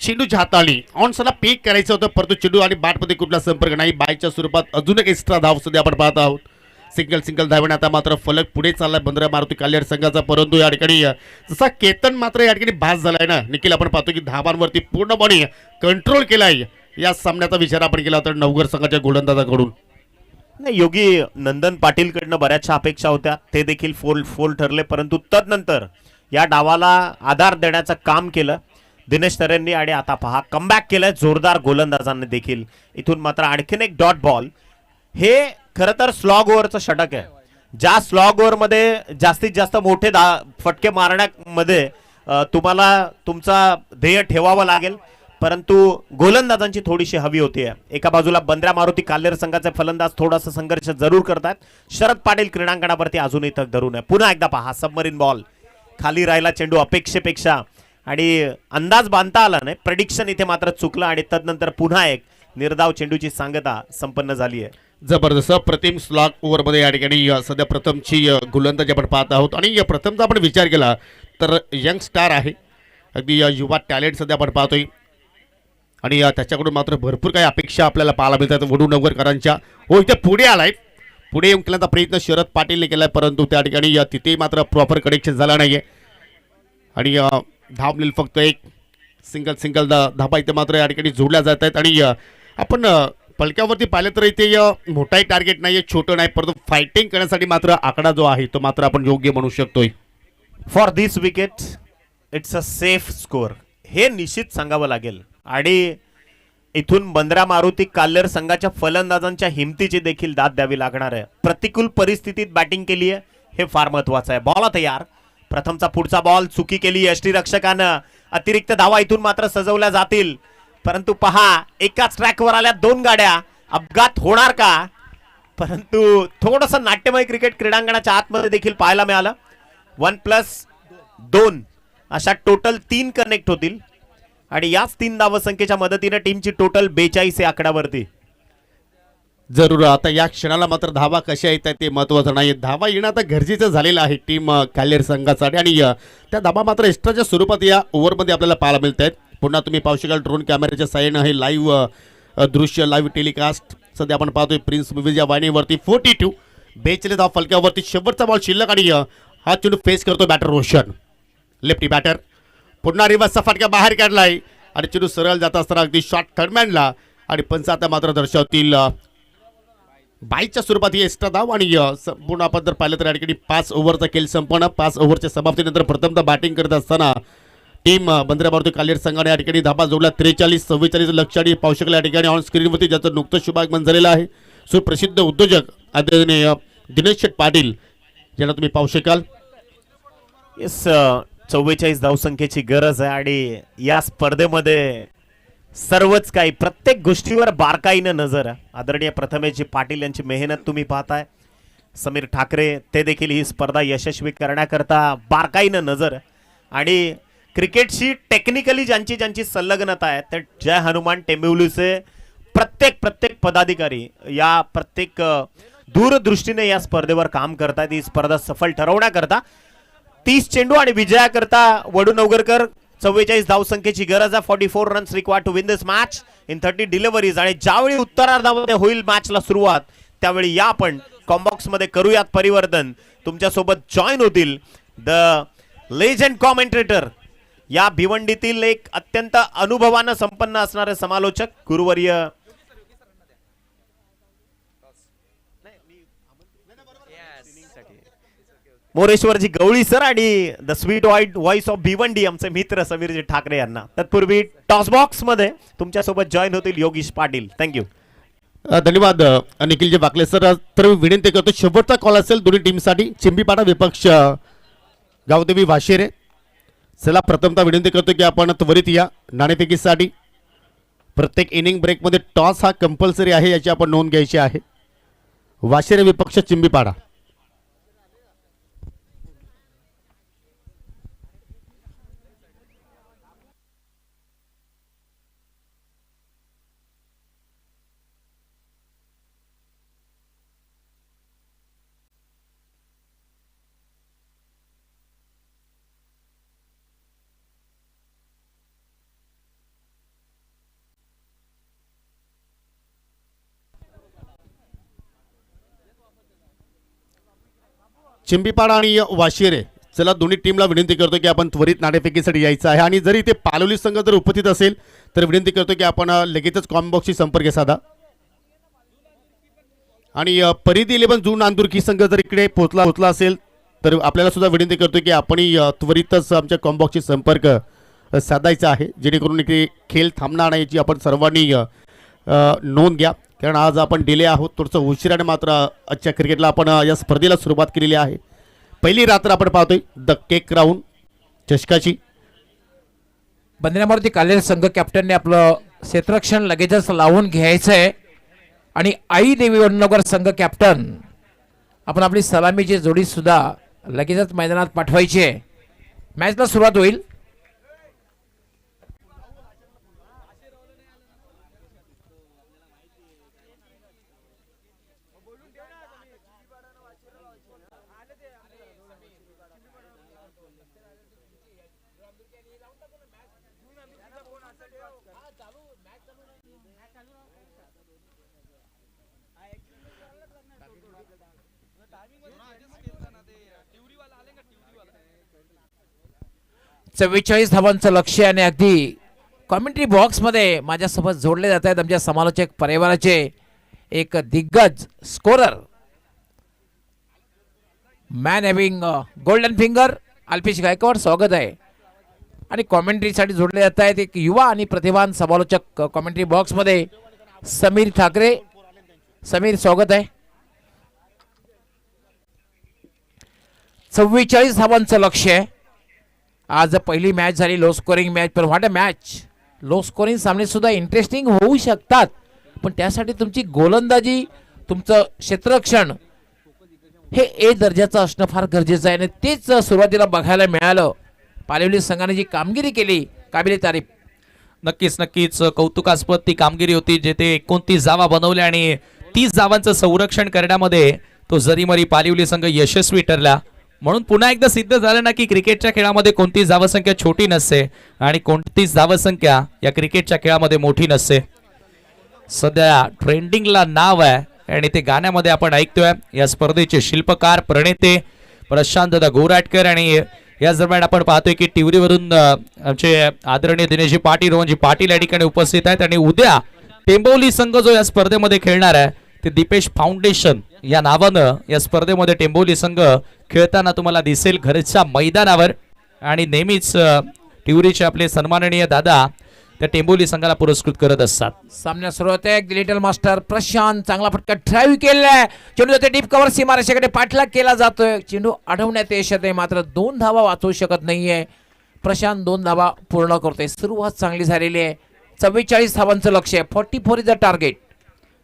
चेंडूच्या हाताळणी ऑनसला पेक करायचं होतं, परंतु चेंडू आणि बॅटमध्ये कुठला संपर्क नाही. बायच्या स्वरूपात अजून एक एक्स्ट्रा धाव सध्या आपण पाहत आहोत. सिंगल धावणे आता मात्र फलक पुढे चाललाय बंदरा मारुती काल्हेर संघाचा. परंतु या ठिकाणी जसा केतन मात्र या ठिकाणी भास झालाय ना निखिल, आपण पाहतो की धावांवरती पूर्णपणे कंट्रोल केलाय. या सामन्याचा विचार आपण केला तर नवघर संघाच्या गोलंदाजाकडून. नाही, योगी नंदन पाटीलकडनं बऱ्याचशा अपेक्षा होत्या, ते देखील फोल ठरले. परंतु तदनंतर या डावाला आधार देण्याचं काम केलं दिनेश तरेंनी आणि आता पहा कमबॅक केलंय जोरदार गोलंदाजांनी देखील. इथून मात्र आणखीन एक डॉट बॉल. हे खरं तर स्लॉग ओव्हरचं षटक आहे. ज्या स्लॉग ओव्हरमध्ये जास्तीत जास्त मोठे फटके मारण्यामध्ये तुम्हाला तुमचा ध्येय ठेवावं लागेल, परंतु गोलंदाजांची थोडीशी हवी होती. एका बाजूला बंदरा मारुती काल्हेर संघाचे फलंदाज थोडासा संघर्ष जरूर करतात. शरद पाटील क्रीडांगणावरती अजूनही तक धरून आहे. पुन्हा एकदा पहा सबमरीन बॉल. खाली राहिला चेंडू अपेक्षेपेक्षा आणि अंदाज बांधता आला नाही. प्रेडिक्शन इथे मात्र चुकलं आणि तदनंतर पुन्हा एक निर्धाव चेंडूची सांगता संपन्न झाली आहे. जबरदस्त प्रतिम स्लॉग ओव्हरमध्ये या ठिकाणी सध्या प्रथमची गोलंदाजी आपण पाहत आहोत. आणि प्रथमचा आपण विचार केला तर यंग स्टार आहे, अगदी युवा टॅलेंट सध्या आपण पाहतोय. आणि त्याच्याकडून मात्र भरपूर काही अपेक्षा आपल्याला पाहायला मिळतात वडूनगरकरांच्या. हो, इथे पुढे आलाय, पुढे येऊन केल्याचा प्रयत्न शरद पाटीलने केलाय, परंतु त्या ठिकाणी तिथे मात्र प्रॉपर कनेक्शन झाला नाहीये. आणि धाव मिळेल फक्त एक. सिंगल धाबा इथे मात्र या ठिकाणी जोडल्या जात आहेत. आणि आपण पलक्यावरती पाहिलं तर इथे मोठाही टार्गेट नाहीये, छोटं नाही, परंतु फायटिंग करण्यासाठी मात्र आकडा जो आहे तो मात्र आपण योग्य म्हणू शकतोय. For this wicket it's a safe score हे निश्चित सांगावं लागेल. आणि इथून बंदरा मारुती काल्हेर संघाच्या फलंदाजांच्या हिमतीची देखील दाद द्यावी लागणार आहे. प्रतिकूल परिस्थितीत बॅटिंग केली आहे हे फार महत्वाचं आहे. बॉल तयार. प्रथमचा पुढचा बॉल चुकी केली यष्टीरक्षकानं. अतिरिक्त धावा इथून मात्र सजवल्या जातील, परंतु पहा एकाच ट्रॅकवर आल्या दोन गाड्या. अपघात होणार का? परंतु थोडंसं नाट्यमय क्रिकेट क्रीडांगणाच्या आतमध्ये देखील पाहायला मिळालं. 1+2 अशा टोटल 3 कनेक्ट होतील आणि याच 3 धावसंख्येच्या मदतीने टीमची टोटल 42 आहे आकड्यावरती. जरूर आता या क्षणाला मात्र धावा कशा येत आहेत ते महत्त्वाचं नाही. धावा येणं आता गरजेचं झालेलं आहे टीम काल्हेर संघासाठी. आणि त्या धावा मात्र एक्स्ट्राच्या स्वरूपात या ओव्हरमध्ये आपल्याला पाहायला मिळत आहेत. पुन्हा तुम्ही पाहू शकाल ड्रोन कॅमेऱ्याच्या साहाय्यानं हे लाईव्ह दृश्य, लाईव्ह टेलिकास्ट सध्या आपण पाहतोय प्रिन्स मूवीज या वाहिनीवरती. 42 बेचले धाव फलक्यावरती शेवटचा बॉल शिल्लक आणि हा चेंडू फेस करतो बॅटर रोशन. लेफ्टी बॅटर पुन्हा रिव्हर्सचा फटका बाहेर काढलाय आणि चेंडू सरळ जात असताना अगदी शॉर्ट थर्डमॅनला आणि पंच आता मात्र दर्शवतील बाईच्या स्वरूपात ही एक्स्ट्रा धाव आणि संपूर्ण आपण जर पाहिलं तर या ठिकाणी 5 ओव्हरचा खेळ संपन्न. 5 ओव्हरच्या समाप्तीनंतर प्रथमतः बॅटिंग करत असताना टीम बंदरा मारुती कालेर संघाने या ठिकाणी धाबा जोडला 43-44 लक्ष आणि पाहू शकला या ठिकाणी ऑन स्क्रीनवरती ज्याचं नुकतंच शुभागमन झालेलं आहे. सुप्रसिद्ध उद्योजक आदरणीय दिनेश शेठ पाटील यांना तुम्ही पाहू शकाल. येस 44 धावसंख्येची गरज आहे आणि या स्पर्धेमध्ये सर्वच काही प्रत्येक गोष्टीवर बारकाईनं नजर आहे. आदरणीय प्रथमेशजी पाटील यांची मेहनत तुम्ही पाहताय. समीर ठाकरे ते देखील ही स्पर्धा यशस्वी करण्याकरता बारकाईनं नजर आहे. आणि क्रिकेटशी टेक्निकली ज्यांची ज्यांची संलग्नता आहे ते जय हनुमान टेंबिवलीचे प्रत्येक पदाधिकारी या प्रत्येक दूरदृष्टीने या स्पर्धेवर काम करतात. ही स्पर्धा सफल ठरवण्याकरता 30 चेंडू आणि विजयाकरता वडू नवगरकर 44 धावसंख्येची गरज आहे. 44 runs required to win this match in 30 deliveries. आणि ज्यावेळी उत्तरार्धामध्ये होईल मॅचला सुरुवात त्यावेळी या आपण कॉम्बॉक्स मध्ये करूयात परिवर्तन. तुमच्यासोबत जॉईन होतील द लेजंड कॉमेंटेटर या भिवंडीतील एक अत्यंत अनुभवानं संपन्न असणारे समालोचक गुरुवर्य मोरेश्वरजी गवळी सर आणि the sweet voice of Bhiwandi आमचे मित्र समीरजी ठाकरे यांना. तत्पूर्वी टॉस बॉक्स मध्ये तुमच्यासोबत जॉईन होतील योगेश पाटील. थँक्यू. धन्यवाद निखिलजी वाकले सर. तर मी विनंती करतो शेवटचा कॉल असेल दोन्ही टीमसाठी. चिंबीपाडा विपक्ष गावदेवी वाशेरे. चला प्रथमतः विनंती करतो की आपण त्वरित या नाणेफेकीसाठी. प्रत्येक इनिंग ब्रेकमध्ये टॉस हा कंपल्सरी आहे याची आपण नोंद घ्यायची आहे. वाशेरे विपक्ष चिंबीपाडा. चिंबीपाडा आणि वाशिरे. चला दोन्ही टीमला विनंती करतो की आपण त्वरित नाणेफेकीसाठी यायचं आहे. आणि जर इथे पालोली संघ जर उपस्थित असेल तर विनंती करतो की आपण लगेचच कॉम्बॉक्सशी संपर्क साधा. आणि परिधी 11 जून नांदुरकी संघ जर इकडे पोहोचला असेल तर आपल्याला सुद्धा विनंती करतो की आपण त्वरितच आमच्या कॉम्बॉक्सशी संपर्क साधायचा आहे जेणेकरून इकडे खेळ थांबणार नाही याची आपण सर्वांनी नोंद घ्या. कारण आज आपण डिले आहोत थोडंसं उशिराने मात्र आजच्या क्रिकेटला आपण या स्पर्धेला सुरुवात केलेली आहे. पहिली रात्र आपण पाहतोय द केक राऊंड चषकाची. बंदरा मारुती कालेर संघ कॅप्टनने आपलं क्षेत्ररक्षण लगेचच लावून घ्यायचंय आणि आई देवी वडनगर संघ कॅप्टन आपण आपली सलामीची जोडी सुद्धा लगेचच मैदानात पाठवायची आहे. मॅचला सुरुवात होईल. चव्वेचाळीस धावांचं लक्ष आणि अगदी कॉमेंट्री बॉक्स मध्ये माझ्यासोबत जोडले जात आहेत आमच्या समालोचक परिवाराचे एक दिग्गज scorer man having golden finger Alpesh Gaikwad. स्वागत आहे. आणि कॉमेंट्रीसाठी जोडले जात आहेत एक युवा आणि प्रतिभान समालोचक कॉमेंट्री बॉक्स मध्ये समीर ठाकरे. समीर स्वागत आहे. 44 धावांचं लक्ष आहे. आज पहिली मॅच झाली लो स्कोरिंग मॅच. पण what a match. Low scoring सामने सुद्धा इंटरेस्टिंग होऊ शकतात पण त्यासाठी तुमची गोलंदाजी तुमचं क्षेत्ररक्षण हे ए दर्जाचं असणं फार गरजेचं आहे आणि तेच सुरुवातीला बघायला मिळालं. पालिवली संघाने जी कामगिरी केली काबिले तारीफ. नक्कीच कौतुकास्पद ती कामगिरी होती. जेथे 29 धावा बनवल्या आणि 30 धावांचं संरक्षण करण्यामध्ये तो जरीमरी पालिवली संघ यशस्वी ठरला. म्हणून पुन्हा एकदा सिद्ध झालं ना की क्रिकेटच्या खेळामध्ये कोणतीच धावसंख्या छोटी नसते आणि कोणतीच धावसंख्या या क्रिकेटच्या खेळामध्ये मोठी नसते. सध्या ट्रेंडिंगला नाव आहे आणि ते गाण्यामध्ये आपण ऐकतोय. या स्पर्धेचे शिल्पकार प्रणेते प्रशांतदा गोराटकर आणि याच दरम्यान आपण पाहतोय की टिवरीवरून आमचे आदरणीय दिनेशजी पाटील रोहनजी पाटील या ठिकाणी उपस्थित आहेत. आणि उद्या टेंबोली संघ जो या स्पर्धेमध्ये खेळणार आहे ते दीपेश फाउंडेशन या नावानं या स्पर्धेमध्ये टेंबोली संघ खेळताना तुम्हाला दिसेल घरच्या मैदानावर. आणि नेहमीच टिवरीचे आपले सन्माननीय दादा त्या टेंबोली संघाला पुरस्कृत करत असतात. सामना सुरू होते. लिटल मास्टर प्रशांत चांगला फटका ड्राईव्ह केलाय. चेंडू जाते डीप कव्हर सीमारेषेकडे पाठलाग केला जातोय. चेंडू अडवण्यात यश येते मात्र 2 धावा वाचवू शकत नाहीये. प्रशांत 2 धावा पूर्ण करतोय. सुरुवात चांगली झालेली आहे. 44 धावांचं लक्ष आहे. 44 इज द टार्गेट.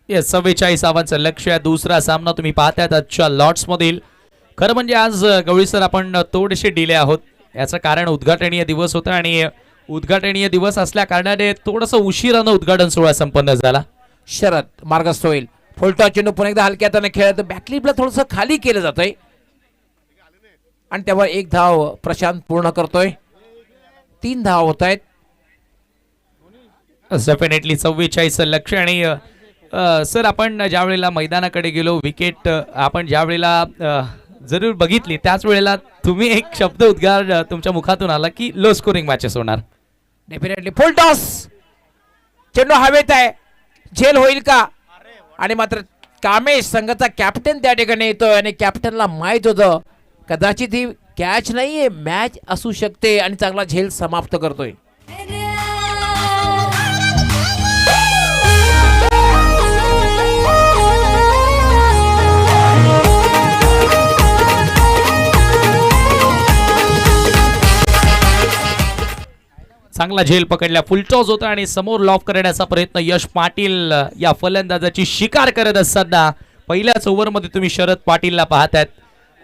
येस 44 धावांचं लक्ष आहे. दुसरा सामना तुम्ही पाहताय आजच्या लॉट्स मधील. खरं म्हणजे आज गवळी सर आपण थोडेसे डिले आहोत. याचं कारण उद्घाटनीय दिवस होता आणि उद्घाटनीय दिवस असल्या कारणाने थोडंसं उशिरानं उद्घाटन सोहळा संपन्न झाला. शरद मार्गस्थ होईल. फुलटॉस चेंडू पुन्हा एकदा हलक्या हाताने खेळत बॅकलिपला थोडंसं खाली केलं जातंय आणि त्यावर 1 धाव प्रशांत पूर्ण करतोय. 3 धाव होत आहेत. डेफिनेटली 44 लक्ष. आणि सर आपण ज्या वेळेला मैदानाकडे गेलो विकेट आपण ज्या वेळेला जरूर बघितली त्याच वेळेला तुम्ही एक शब्द उद्गार तुमच्या मुखातून आला की लो स्कोरिंग मॅचेस होणार. डेफिनेटली फुलटॉस चेंडू हवेत आहे. झेल होईल का? आणि मात्र कामेश संघाचा कॅप्टन त्या ठिकाणी येतोय आणि कॅप्टनला माहित होतं कदाचित ही कॅच नाहीये मॅच असू शकते आणि चांगला झेल समाप्त करतोय. चांगला झेल पकडल्या. फुलटॉस होता आणि समोर लॉफ करण्याचा प्रयत्न यश पाटील या फलंदाजाची शिकार करत असताना पहिल्याच ओव्हरमध्ये तुम्ही शरद पाटीलला पाहतायत.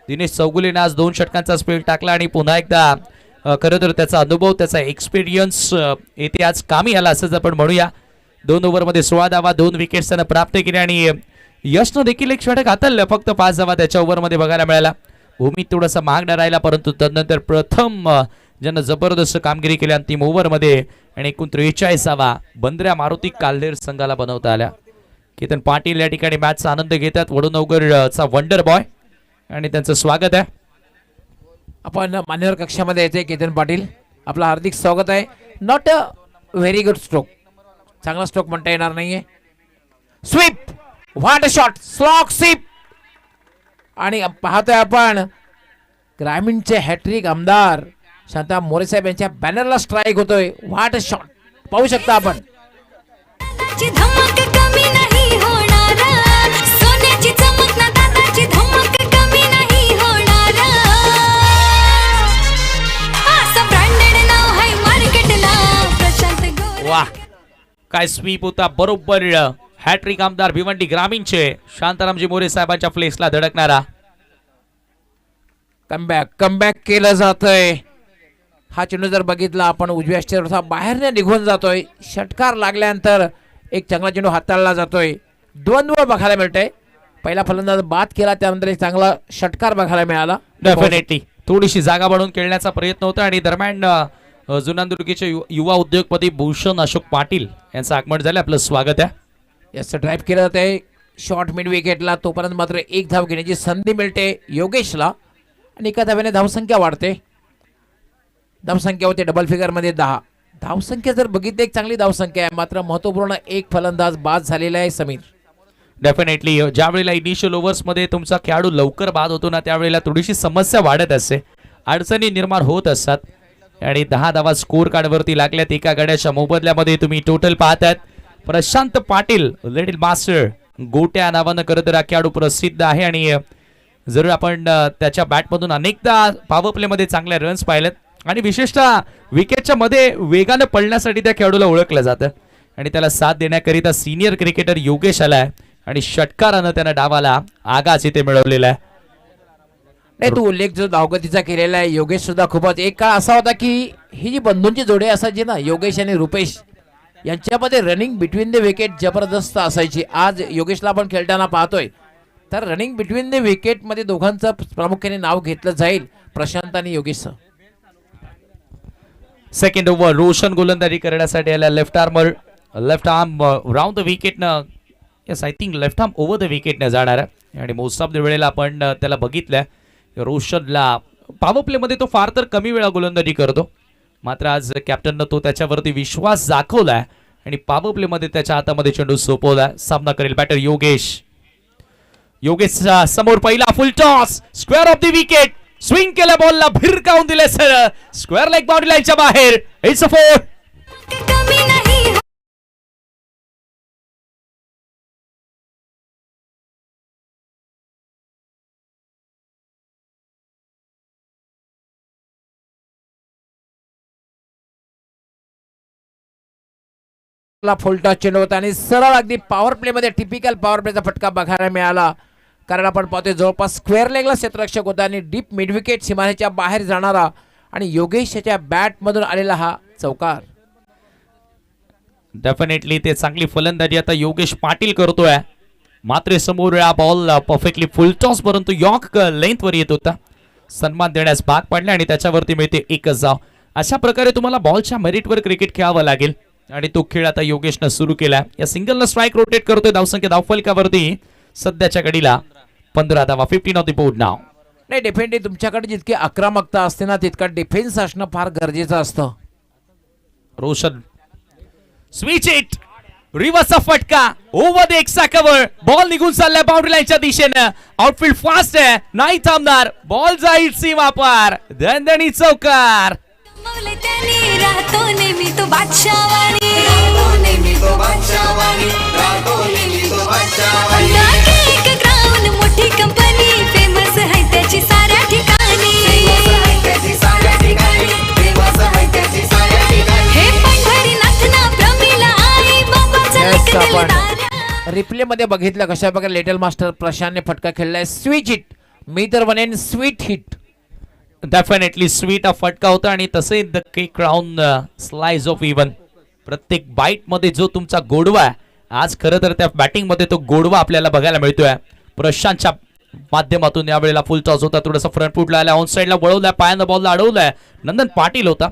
दिनेश चौगुलेने आज 2 षटकांचा स्पेल टाकला आणि पुन्हा एकदा खरं तर त्याचा अनुभव त्याचा एक्सपिरियन्स येथे आज कामी आला असंच आपण म्हणूया. 2 ओव्हरमध्ये 16 धावा 2 विकेट्स त्यानं प्राप्त केल्या आणि यशनं देखील एक षटक हाताळलं. फक्त 5 धावा त्याच्या ओव्हरमध्ये बघायला मिळाला. भूमीत थोडासा महागडा राहिला परंतु तदनंतर प्रथम ज्यानं जबरदस्त कामगिरी केली अंतिम ओव्हरमध्ये आणि एकूण 43 बंद्र्या मारुती काल्हेर संघाला बनवता आल्या. केतन पाटील या ठिकाणी मॅचचा आनंद घेतात. वडूनवगरचा वंडर बॉय आणि त्यांचं स्वागत आहे. आपण मान्यवर कक्षामध्ये येते केतन पाटील आपलं हार्दिक स्वागत आहे. Not a very good stroke. चांगला स्ट्रोक म्हणता येणार नाहीये. Sweep what a shot slog sweep आणि पाहतोय आपण ग्रामीणचे हॅट्रिक आमदार शांता मोरेसाहेब यांच्या बॅनरला स्ट्राईक होतोय. व्हाट अ शॉट पाहू शकता आपण. दादाची धमक कमी नाही होणार. सोन्याची चमक ना दादाची धमक कमी नाही होणार. असं ब्रँडेड नाव आहे मार्केटला प्रशांत गोरे. वाह काय स्वीप होता. बरोबर हॅट्रिक आमदार भिवंडी ग्रामीणचे शांतारामजी मोरे साहेबांच्या फ्लेसला धडकणारा. कमबॅक केलं जातंय. हा चेंडू जर बघितला आपण उजव्या स्टेअरचा बाहेरने निघून जातोय. षटकार लागल्यानंतर एक चांगला चेंडू हाताळला जातोय. द्वंद्व बघायला मिळतंय. पहिला फलंदाज बाद केला त्यानंतर एक चांगला षटकार बघायला मिळाला. डेफिनेटली थोडीशी जागा बनवून खेळण्याचा प्रयत्न होता आणि दरम्यान जुनांदुर्गीचे युवा उद्योगपती भूषण अशोक पाटील यांचं आगमन झालं. आपलं स्वागत आहे. याचं ड्राईव्ह केलं जातंय शॉर्ट मिड विकेटला. तोपर्यंत मात्र 1 धाव घेण्याची संधी मिळते योगेशला आणि एका धाव्याने धावसंख्या वाढते. धावसंख्या होते डबल फिगरमध्ये 10. धावसंख्या जर बघितली एक चांगली धावसंख्या आहे मात्र महत्वपूर्ण एक फलंदाज बाद झालेला आहे समीर. डेफिनेटली ज्या वेळेला इनिशियल ओव्हर्समध्ये तुमचा खेळाडू लवकर बाद होतो ना त्यावेळेला थोडीशी समस्या वाढत असते. अडचणी निर्माण होत असतात आणि 10 धावा स्कोर कार्डवरती लागल्यात. एका गड्याच्या मोबदल्यामध्ये तुम्ही टोटल पाहतायत. प्रशांत पाटील लिटिल मास्टर गोट्या नावानं खरं तर खेळाडू प्रसिद्ध आहे आणि जरूर आपण त्याच्या बॅटमधून अनेकदा पॉवर प्लेमध्ये चांगल्या रन्स पाहिलेत आणि विशेषतः विकेटच्या मध्ये वेगानं पडण्यासाठी त्या खेळाडूला ओळखलं जातं आणि त्याला साथ देण्याकरिता सिनियर क्रिकेटर योगेश आलाय आणि षटकारानं त्यानं डावाला आगाच इथे मिळवलेला आहे. नाही तू उल्लेख जो धावगतीचा केलेला आहे योगेश सुद्धा खूपच. एक काळ असा होता की ही जी बंधूंची जोडी असायची ना योगेश आणि रुपेश यांच्यामध्ये रनिंग बिटवीन द विकेट जबरदस्त असायची. आज योगेशला आपण खेळताना पाहतोय तर रनिंग बिटवीन द विकेट मध्ये दोघांचं प्रामुख्याने नाव घेतलं जाईल प्रशांत आणि योगेशचं. सेकंड ओव्हर रोशन गोलंदाजी करण्यासाठी आला. लेफ्ट आर्म राऊंड द विकेटनं yes I think left arm over the विकेटने जाणार आहे आणि मोस्ट ऑफ द वेळेला आपण त्याला बघितलंय रोशनला पॉवर प्लेमध्ये तो फार तर कमी वेळा गोलंदाजी करतो, मात्र आज कॅप्टननं तो त्याच्यावरती विश्वास दाखवलाय आणि पॉवर प्लेमध्ये त्याच्या हातामध्ये चेंडू सोपवलाय. सामना करेल बॅटर योगेश. योगेश समोर पहिला फुल toss square of the wicket, swing केल्या बॉलला भिरकावून दिले सर स्क्वेअर लेग बाउंड्री लाईनच्या बाहेर. It's a 4. कमी नाही फुलटॉस चेंडू होता आणि सरळ अगदी पॉवर प्ले मध्ये टिपिकल पॉवर प्लेचा फटका बघायला मिळाला. कारण आपण पाहतोय जवळपास स्क्वेअर लेगला क्षेत्ररक्षक होता आणि डीप मिड विकेट सीमारेच्या बाहेर जाणारा आणि योगेश याच्या बॅट मधून आलेला हा चौकार. डेफिनेटली ते चांगली फलंदाजी आता योगेश पाटील करतोय, मात्र समोर हा बॉल परफेक्टली फुल टॉस परंतु यॉर्क लेंथ वर येत होता, सन्मान देण्यास भाग पाडला आणि त्याच्यावरती मिळते एकच धाव. अशा प्रकारे तुम्हाला बॉलच्या मेरिटवर क्रिकेट खेळावं लागेल आणि तो खेळ आता योगेशनं सुरू केला. या सिंगलनं स्ट्राईक रोटेट करतोय, धावसंख्या धावफलकावरती सध्याच्या घडीला 15 धावा. 15 ऑन द बोर्ड नाव. नाही डेफिनेटली तुमच्याकडे जितकी आक्रमकता असते ना तितका डिफेन्स असणं फार गरजेचं असतं. रोशन स्विच इट, रिव्हर्सचा फटका over the extra cover, ball निघून चाललाय बाउंड्री लाईनच्या दिशेनं. आउटफील्ड फास्ट आहे, नाही थांबणार, बॉल जाईल सीमा पार, दणदणी चौकार. मौले त्याने राहतो नेहमी तो बादशाहवाणी, राहतो नेहमी तो बादशाहवाणी, राहतो नेहमी तो बादशाहवाणी. एक ग्राउंड मोठी कंपनी फेमस आहे त्याची साऱ्या ठिकाणी, फेमस आहे त्याची साऱ्या ठिकाणी, फेमस आहे त्याची साऱ्या ठिकाणी. हे पंढरीनाथ ना प्रमिला आई बाबाचा Yes, लेक आपण दिलदार. रिप्ले मध्ये बघितलं कशा प्रकारे लिटल मास्टर प्रशांतने फटका खेळलाय. स्विच हिट, मी तर म्हणेन स्वीट हिट. डेफिनेटली स्वीट हा फटका होता आणि तसे the cake round slice of even. प्रत्येक बाईट मध्ये जो तुमचा गोडवा आहे, आज खरं तर त्या बॅटिंग मध्ये तो गोडवा आपल्याला बघायला मिळतोय. प्रशांतच्या माध्यमातून यावेळेला फुल टॉस होता, थोडासा फ्रंट फुटला आला, ऑन साईडला वळवलाय, पायानं बॉलला अडवलाय. नंदन पाटील होता,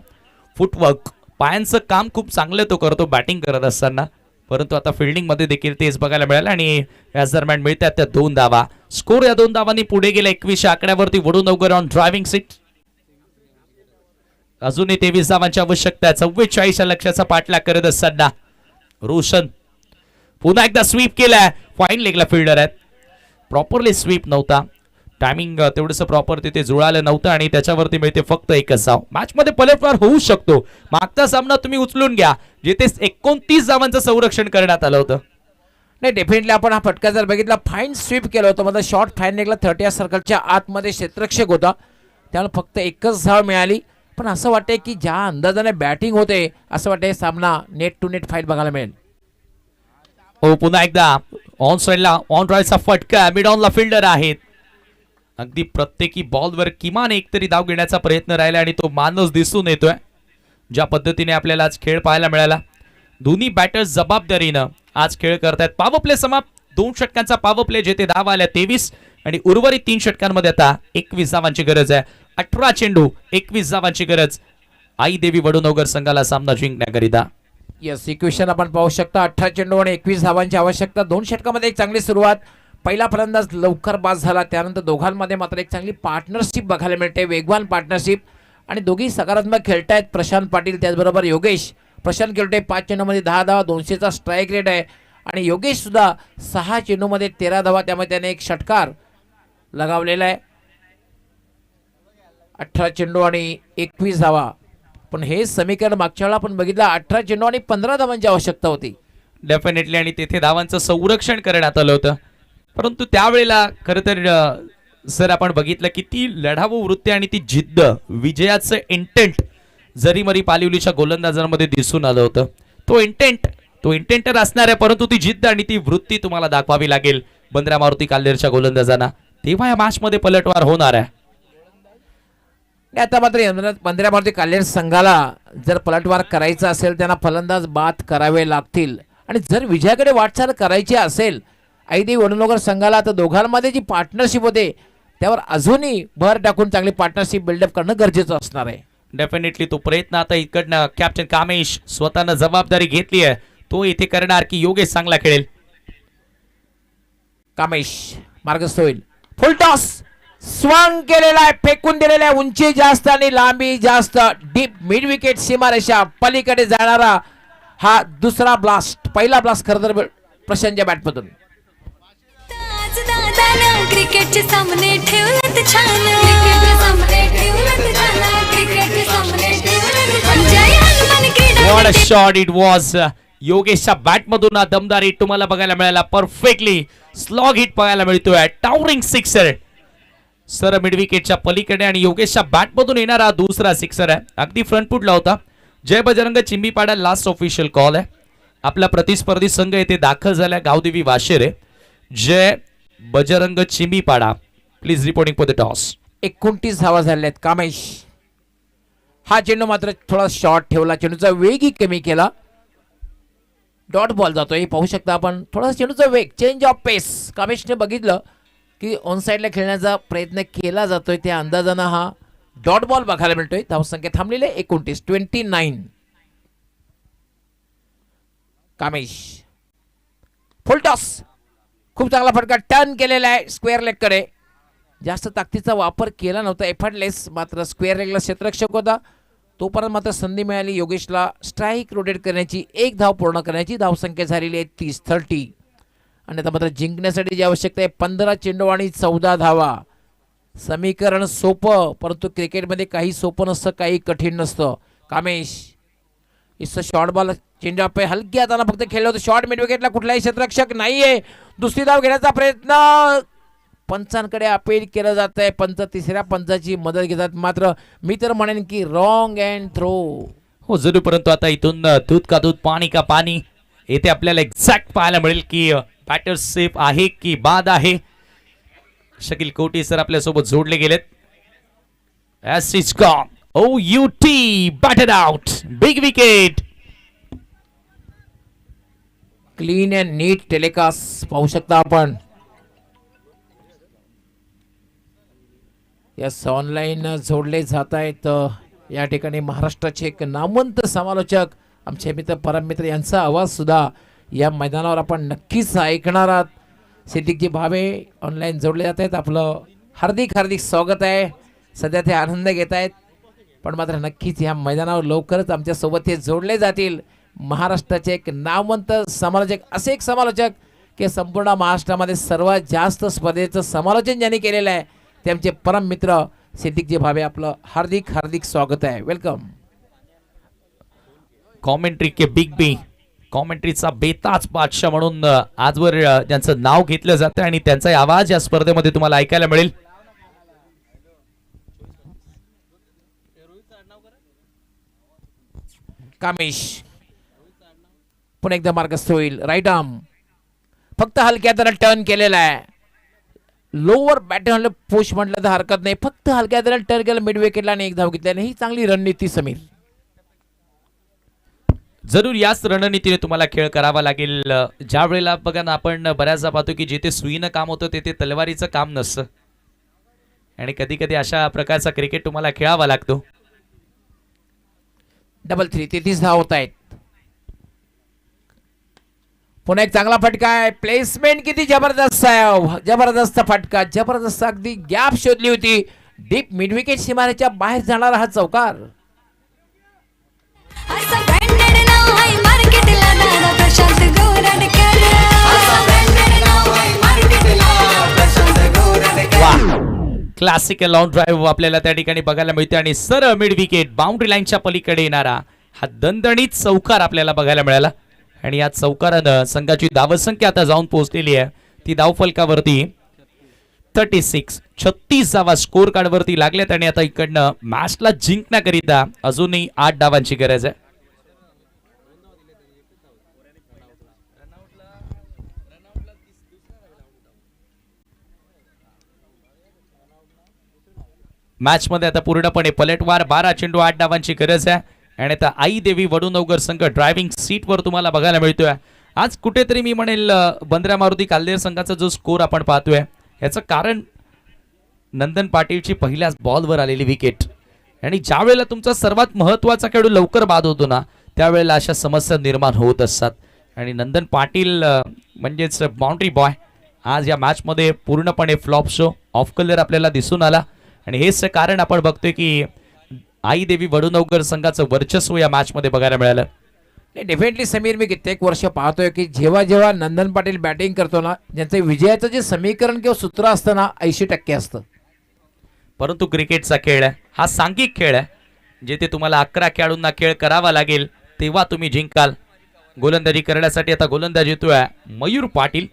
फुटवर्क पायांचं काम खूप चांगलं तो करतो बॅटिंग करत असताना, परंतु आता फिल्डिंग मध्ये देखील तेच बघायला मिळालं आणि याच दरम्यान मिळतात त्या 2 धावा. स्कोर या 2 धावांनी पुढे गेला 21 आकड्यावरती. वडून अवघड ऑन ड्रायव्हिंग सीट. अजूनही 23 धावांची आवश्यकता आहे. 44 लक्ष्याचा पाठलाग करत असताना रोशन पुन्हा एकदा स्वीप केलाय. फाईन लेगला फिल्डर आहेत, प्रॉपरली स्वीप नव्हता, टायमिंग तेवढंसं प्रॉपर तिथे जुळालं नव्हतं आणि त्याच्यावरती मिळते फक्त एकच धाव. मॅच मध्ये पलटवार होऊ शकतो. मागचा सामना तुम्ही उचलून घ्या जिथे 29 धावांचं संरक्षण करण्यात आलं होतं. नाही डेफिनेटली आपण हा फटका जर बघितला, फाईन स्वीप केलं होतं, म्हणजे शॉर्ट फाईन लेगला 30 सर्कलच्या आतमध्ये क्षेत्ररक्षक होता, त्यामुळे फक्त एकच धाव मिळाली. पण असं वाटतंय की ज्या अंदाजाने बॅटिंग होते असं वाटतंय सामना नेट टू नेट फाईट बघायला मिळेल. हो पुन्हा एकदा ऑन साइडला ऑन राईटचा फटका, मिड ऑनला फिल्डर आहेत. अगदी प्रत्येकी बॉलवर किमान एक तरी धाव घेण्याचा प्रयत्न राहिला आणि तो मानस दिसून येतोय. ज्या पद्धतीने आपल्याला आज खेळ पाहायला मिळाला, दोन्ही बॅटर्स जबाबदारीनं आज खेळ करतायत. पॉवर प्ले समाप्त, 2 षटकांचा पॉवर प्ले, जेथे धावा आल्या 23 आणि उर्वरित 3 षटकांमध्ये आता 21 धावांची गरज आहे. 18 चेंडू 21 धावांची गरज आई देवी वडूनगर संघाला सामना जिंकण्याकरिता. यस, इक्वेशन आपण पाहू शकता. 18 चेंडू आणि 21 धावांची आवश्यकता. 2 षटकामध्ये एक चांगली सुरुवात. पहिला फलंदाज लवकर बाद झाला, त्यानंतर दोघांमध्ये मात्र एक चांगली पार्टनरशिप बघायला मिळते, वेगवान पार्टनरशिप, आणि दोघी सकारात्मक खेळतायत. प्रशांत पाटील त्याचबरोबर योगेश. प्रशांत खेळतोय 5 चेंडूमध्ये 10 धावा, 200चा स्ट्राईक रेट आहे, आणि योगेश सुद्धा 6 चेंडूमध्ये 13 धावा, त्यामुळे त्याने एक षटकार लगावलेला आहे. 18 चेंडू आणि 21 धावा. पण हे समीकरण मागच्या वेळेला आपण बघितलं, 18 चेंडू आणि 15 धावांची आवश्यकता होती. डेफिनेटली, आणि तेथे धावांचं संरक्षण करण्यात आलं होतं. परंतु त्यावेळेला खरं तर सर आपण बघितलं की ती लढावू वृत्ती आणि ती जिद्द, विजयाचं इंटेंट जरीमरी पालिवलीच्या गोलंदाजांमध्ये दिसून आलं होतं. तो इंटेंटर असणार आहे, परंतु ती जिद्द आणि ती वृत्ती तुम्हाला दाखवावी लागेल बंद्रा मारुती काल्हेरच्या गोलंदाजांना, तेव्हा या मॅच मध्ये पलटवार होणार आहे. आता मात्र बंद्रा मारुती काल्हेर संघाला जर पलटवार करायचा असेल, त्यांना फलंदाज बाद करावे लागतील, आणि जर विजयाकडे वाटचाल करायची असेल ऐदेवी वडूनगर संघाला, तर दोघांमध्ये जी पार्टनरशिप होते त्यावर अजूनही भर टाकून चांगली पार्टनरशिप बिल्डअप करणं गरजेचं असणार आहे. डेफिनेटली तो प्रयत्न आता इकडनं कॅप्टन कामेश स्वतःनं जबाबदारी घेतली आहे, तो इथे करणार की योगेश चांगला खेळेल. कामेश मार्गस्थ होईल. फुल टॉस स्वंग केलेला आहे, फेकून दिलेला आहे. उंची जास्त आणि लांबी जास्त. डीप मिड विकेट सीमारेषा पलीकडे जाणारा हा दुसरा ब्लास्ट. पहिला ब्लास्ट खरं तर प्रशांतच्या बॅटमधून. आज दादानं क्रिकेटचे सामने ठेवलेत छान. क्रिकेटचे सामने ठेवलेत छान. क्रिकेटचे सामने ठेवलेत छान. Jai Hanuman Krida what a shot it was. योगेशच्या बॅट मधून हा दमदार हिट तुम्हाला बघायला मिळाला. परफेक्टली स्लॉग हिट बघायला मिळतोय. टावरिंग सिक्सर सर मिड विकेटच्या पलीकडे आणि योगेशच्या बॅट मधून येणारा दुसरा सिक्सर आहे. अगदी फ्रंट फुटला होता. Jai Bajrang Chimbipada last official call आहे. आपला प्रतिस्पर्धी संघ येथे दाखल झाला Gavdevi Washere. Jai Bajrang Chimbipada please reporting for the toss. 29 धावा झाल्या आहेत. कामेश हा चेंडू मात्र थोडा शॉर्ट ठेवला, चेंडूचा वेगही कमी केला. डॉट बॉल जातोय पाहू शकता आपण. थोडा चेंडूचा वेग चेंज ऑफ पेस. कामेशने बघितलं की ऑन साईडला खेळण्याचा प्रयत्न केला जातोय, त्या अंदाजानं हा डॉट बॉल बघायला मिळतोय. धावसंख्या थांबलेली आहे 29. कामेश फुल टॉस खूप चांगला फटका टर्न केलेला आहे स्क्वेअर लेग कडे. जास्त ताकदीचा वापर केला नव्हता, एफर्टलेस. मात्र स्क्वेअर लेगला क्षेत्ररक्षक होता तोपर्यंत मात्र संधी मिळाली योगेशला स्ट्राईक रोटेट करण्याची, एक धाव पूर्ण करण्याची. धावसंख्या झालेली आहे 30. आणि आता मात्र जिंकण्यासाठी जी आवश्यकता आहे 15 चेंडू आणि 14 धावा. समीकरण सोपं, परंतु क्रिकेटमध्ये काही सोपं नसतं, काही कठीण नसतं. कामेश इस शॉर्ट बॉल चेंज ऑफ आहे. हलकी हाताना फक्त खेळलं होतं. शॉर्ट मिड विकेटला कुठलाही क्षेत्ररक्षक नाहीये. दुसरी धाव घेण्याचा प्रयत्न पंचांकडे अपील केलं जात आहे. पंच तिसऱ्या पंचाची मदत घेतात. मात्र मी तर म्हणेन की रॉंग अँड थ्रो. हो जरूर, परंतु आता इथून दूध का दूध पाणी का पाणी येथे आपल्याला एक्झॅक्ट पाहायला मिळेल की बॅटर सेफ आहे की बाद आहे. शकील कोटी सर आपल्यासोबत जोडले गेलेत. As it's gone. OUT batted out. Big wicket. Clean and neat telecast पाहू शकता आपण. यस ऑनलाईन जोडले जात आहेत. या ठिकाणी महाराष्ट्राचे एक नामवंत समालोचक आमचे मित्र परम मित्र यांचा आवाज सुद्धा या मैदानावर आपण नक्कीच ऐकणार आहात. सिद्दीकजी भावे ऑनलाईन जोडले जात आहेत. आपलं हार्दिक हार्दिक स्वागत आहे. सध्या ते आनंद घेत आहेत, पण मात्र नक्कीच या मैदानावर लवकरच आमच्यासोबत ते जोडले जातील. महाराष्ट्राचे एक नामवंत समालोचक, असे एक समालोचक की संपूर्ण महाराष्ट्रामध्ये सर्वात जास्त स्पर्धेचं समालोचन ज्यांनी केलेलं आहे ते आमचे परम मित्र सिद्दीकजी भावे. आपलं हार्दिक हार्दिक स्वागत आहे. वेलकम. कॉमेंट्री के बिग बी, कॉमेंट्रीचा बेताज बादशाह म्हणून आजवर त्यांचं नाव घेतलं जातं आणि त्यांचा आवाज या स्पर्धेमध्ये तुम्हाला ऐकायला मिळेल. कामेश पुन्हा एकदा मार्गस्थ होईल. राईट आर्म फक्त हलक्या हाताने टर्न केलेला आहे. लोअर बॅटन पुश म्हटलं तर हरकत नाही. फक्त हलक्या हाताने टर्न केलं मिड विकेटला आणि एक धाव घेतल्याने ही चांगली रणनीती समीर. जरूर याच रणनीतीने तुम्हाला खेळ करावा लागेल. ज्या वेळेला बघा ना आपण बऱ्याचदा पाहतो की जिथे सुईनं काम होतं तेथे तलवारीचं काम नसतं आणि कधी कधी अशा प्रकारचा क्रिकेट तुम्हाला खेळावा लागतो. डबल 3 33 धाव होत आहेत. पुन्हा एक चांगला फटका आहे. प्लेसमेंट किती जबरदस्त आहे. जबरदस्त फटका, जबरदस्त अगदी गॅप शोधली होती. डीप मिड विकेट सीमारेच्या बाहेर जाणारा हा चौकार. असं ब्रँडेड नाव आहे मार्केटला दादा प्रशांत गोरडकर. असं ब्रँडेड नाव आहे मार्केटला प्रशांत गोरडकर. क्लासिकल लॉंग ड्राईव्ह आपल्याला त्या ठिकाणी बघायला मिळते आणि सरळ मिड विकेट बाउंड्री लाईनच्या पलीकडे येणारा हा दणदणीत चौकार आपल्याला बघायला मिळाला. आणि या चौकारानं संघाची धावसंख्या आता जाऊन पोहोचलेली आहे. ती धावफलकावरती 36 धावा स्कोर कार्ड वरती लागल्यात आणि आता इकडनं मॅचला जिंकण्याकरिता अजूनही 8 धावांची गरज आहे. मॅच मध्ये आता पूर्णपणे पलटवार 12 चेंडू 8 धावांची गरज आहे. आणि आता आई देवी वडुनवगर संघ ड्रायव्हिंग सीट वर तुम्हाला बघायला मिळतोय. आज कुठेतरी मी म्हणेल बंद्रा मारुती काल्देर संघाचा जो स्कोर आपण पाहतोय याचं कारण नंदन पाटीलची पहिल्याच बॉलवर आलेली विकेट. आणि ज्या वेळेला तुमचा सर्वात महत्वाचा खेळाडू लवकर बाद होतो ना त्यावेळेला अशा समस्या निर्माण होत असतात. आणि नंदन पाटील म्हणजेच बाउंड्री बॉय आज या मॅचमध्ये पूर्णपणे फ्लॉप शो ऑफ कलर आपल्याला दिसून आला आणि हेच कारण आपण बघतोय की आई देवी वडुनवकर संघाचं वर्चस्व या मॅचमध्ये बघायला मिळालं. डेफिनेटली समीर, मी कित्येक वर्ष पाहतोय की जेव्हा जेव्हा नंदन पाटील बॅटिंग करतो ना, ज्यांचं विजयाचं जे समीकरण किंवा सूत्र असतं ना 80% असतं. परंतु क्रिकेटचा खेळ आहे हा सांघिक खेळ आहे, जेथे तुम्हाला 11 खेळाडूंना खेळ करावा लागेल तेव्हा तुम्ही जिंकाल. गोलंदाजी करण्यासाठी आता गोलंदाजी येतोय मयूर पाटील.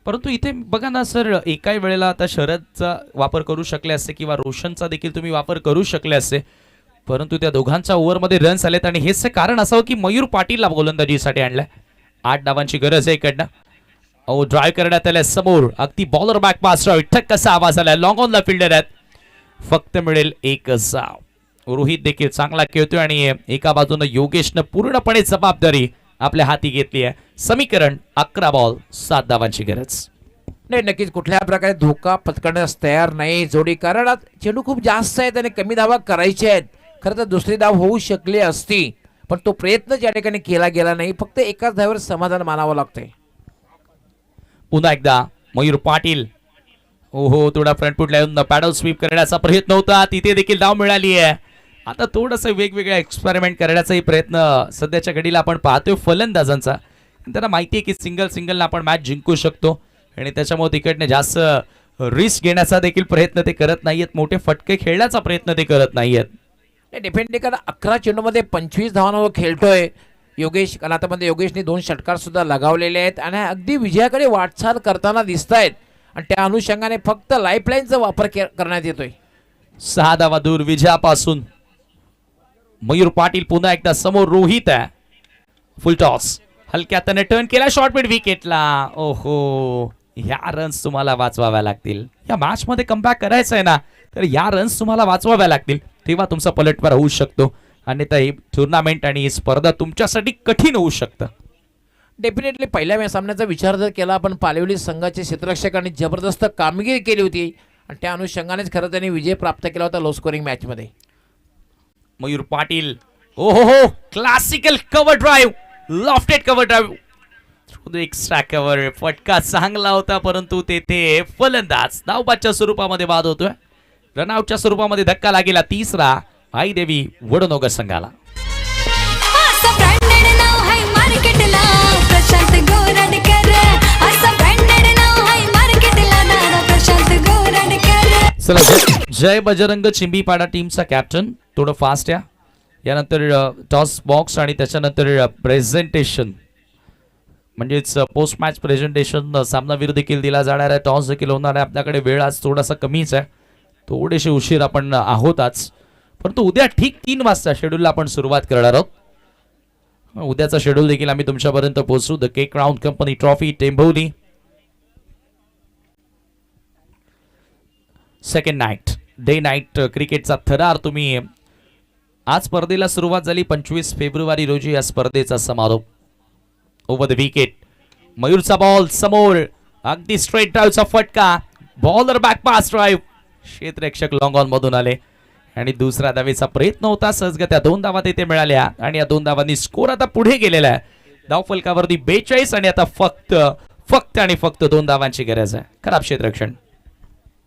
परंतु इथे बघा ना सर, एकाही वेळेला आता शरदचा वापर करू शकले असते किंवा रोशनचा देखील तुम्ही वापर करू शकले असते, परंतु त्या दोघांच्या ओव्हरमध्ये रन्स आलेत आणि हेच कारण असावं की मयूर पाटीलला गोलंदाजीसाठी आणलंय. 8 डावांची गरज आहे इकडनं. ड्राईव्ह करण्यात आल्या समोर, अगदी बॉलर बॅक पास ठक कसा आवाज आलाय, लॉंग ऑनला फिल्डर आहेत, फक्त मिळेल 1 धाव. रोहित देखील चांगला खेळतोय आणि एका बाजूने योगेशनं पूर्णपणे जबाबदारी आपल्या हाती घेतली आहे. समीकरण 11 बॉल 7 धावांची गरज. नाही, नक्कीच कुठल्या प्रकारे धोका पत्करण्यास तयार नाही जोडी, कारण आज चेंडू खूप जास्त आहेत आणि कमी धावा करायचे आहेत. खरं तर दुसरी धाव होऊ शकली असती, पण तो प्रयत्न ज्या ठिकाणी केला गेला नाही, फक्त एकाच धावेवर समाधान मानावं लागतंय. पुन्हा एकदा मयूर पाटील, ओहो थोडा फ्रंट फुटला येऊन पॅडल स्वीप करण्याचा प्रयत्न होता, तिथे देखील धाव मिळाली आहे. आता थोडंसं वेगवेगळ्या एक्सपेरिमेंट करण्याचाही प्रयत्न सध्याच्या घडीला आपण पाहतोय फलंदाजांचा. त्यांना माहिती आहे की सिंगलला आपण मॅच जिंकू शकतो आणि त्याच्यामुळे तिकडने जास्त रिस्क घेण्याचा देखील प्रयत्न ते करत नाहीयेत, मोठे फटके खेळण्याचा प्रयत्न ते करत नाहीयेत. डेफिनेटली, कारण 11 चेंडूमध्ये 25 धावांवर खेळतोय योगेश. कारण आता योगेशने 2 षटकार सुद्धा लगावलेले आहेत आणि अगदी विजयाकडे वाटचाल करताना दिसत आहेत आणि त्या अनुषंगाने फक्त लाईफलाईनचा वापर करण्यात येतोय. 6 धावा दूर विजयापासून. मयूर पाटील पुन्हा एकदा समोर, रोहित आहे, फुल टॉस, हलक्या हाताने टर्न केला, शॉर्ट मिड विकेटला. ओहो, ह्या रन्स तुम्हाला वाचवाव्या लागतील. या मॅच मध्ये कमबॅक करायचं आहे ना, तर या रन्स तुम्हाला वाचवाव्या लागतील, तेव्हा तुमचा पलटवार होऊ शकतो. अन्यथा ही टुर्नामेंट आणि ही स्पर्धा तुमच्यासाठी कठीण होऊ शकतं. डेफिनेटली पहिल्या सामन्याचा विचार जर केला आपण, पालिवली संघाचे क्षेत्ररक्षकांनी जबरदस्त कामगिरी केली होती आणि त्या अनुषंगानेच खरं त्यांनी विजय प्राप्त केला होता लो स्कोरिंग मॅचमध्ये. मयूर पाटील, ओहो classical cover drive, lofted cover drive, extra cover, फटका चांगला होता, परंतु तेथे फलंदाज धावबादच्या स्वरूपामध्ये बाद होतोय. रनआउटच्या स्वरूपामध्ये धक्का लागेला तिसरा आई देवी वडुनवकर संघाला. असं ब्रँडेड नाव आहे मार्केटला प्रशांत गोरडकर, असं ब्रँडेड नाव आहे मार्केटला दादा प्रशांत गोरडकर. चला, जय बजरंग चिंबीपाडा टीमचा कॅप्टन, थोडं फास्ट या. यानंतर टॉस बॉक्स आणि त्याच्यानंतर प्रेझेंटेशन म्हणजेच पोस्ट मॅच प्रेझेंटेशन सामनावीर देखील दिला जाणार आहे. टॉस देखील होणार आहे. आपल्याकडे वेळ आज थोडासा कमीच आहे, थोडेसे उशीर आपण आहोत आज, परंतु उद्या ठीक 3 वाजता शेड्यूलला आपण सुरुवात करणार आहोत. उद्याचा शेड्यूल देखील आम्ही तुमच्यापर्यंत पोहोचू. The K crown company trophy Tembholi, second night, day night क्रिकेटचा थरार. तुम्ही आज स्पर्धेला सुरुवात झाली 25 फेब्रुवारी रोजी या स्पर्धेचा समारोप. ओव्हर द विकेट, मयूरचा बॉल समोर, अगदी स्ट्रेट ड्राईव्हचा फटका, बॉलर बॅक पास ड्राईव्ह, क्षेत्ररक्षक लॉंग ऑन मधून आले आणि दुसऱ्या धावेचा प्रयत्न होता. सहजगत्या 2 धावा तेथे मिळाल्या आणि या 2 धावांनी स्कोर आता पुढे गेलेला आहे. धाव फलकावरती 42 आणि आता फक्त आणि फक्त 2 धावांची गरज आहे.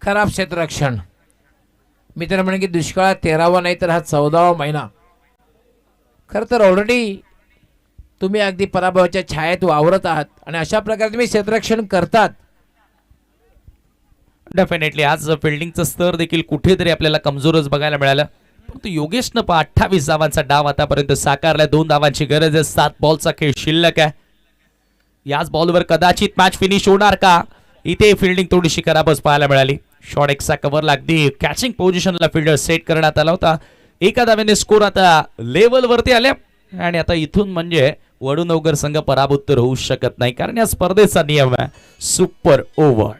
खराब क्षेत्ररक्षण मी तर म्हणेन की दुष्काळात 13वा नाही तर हा 14वा महिना. खरं तर ऑलरेडी तुम्ही अगदी पराभवाच्या छायेत वावरत आहात आणि अशा प्रकारे तुम्ही क्षेत्ररक्षण करतात. डेफिनेटली आज फिल्डिंगचं स्तर देखील कुठेतरी आपल्याला कमजोरच बघायला मिळालं, परंतु योगेशनं 28 धावांचा डाव आतापर्यंत साकारलाय. 2 धावांची गरज आहे. 7 बॉलचा खेळ शिल्लक आहे. याच बॉलवर कदाचित मॅच फिनिश होणार का? इथे फिल्डिंग थोडीशी खराबच पाहायला मिळाली. शॉर्ट एक्सा कव्हरला अगदी कॅचिंग पोझिशनला फिल्डर सेट करण्यात आला होता. एका धाव्याने स्कोर आता लेवल वरती आले आणि आता इथून म्हणजे वडुनवकर संघ पराभूत तर होऊ शकत नाही, कारण या स्पर्धेचा नियम आहे सुपर ओव्हर.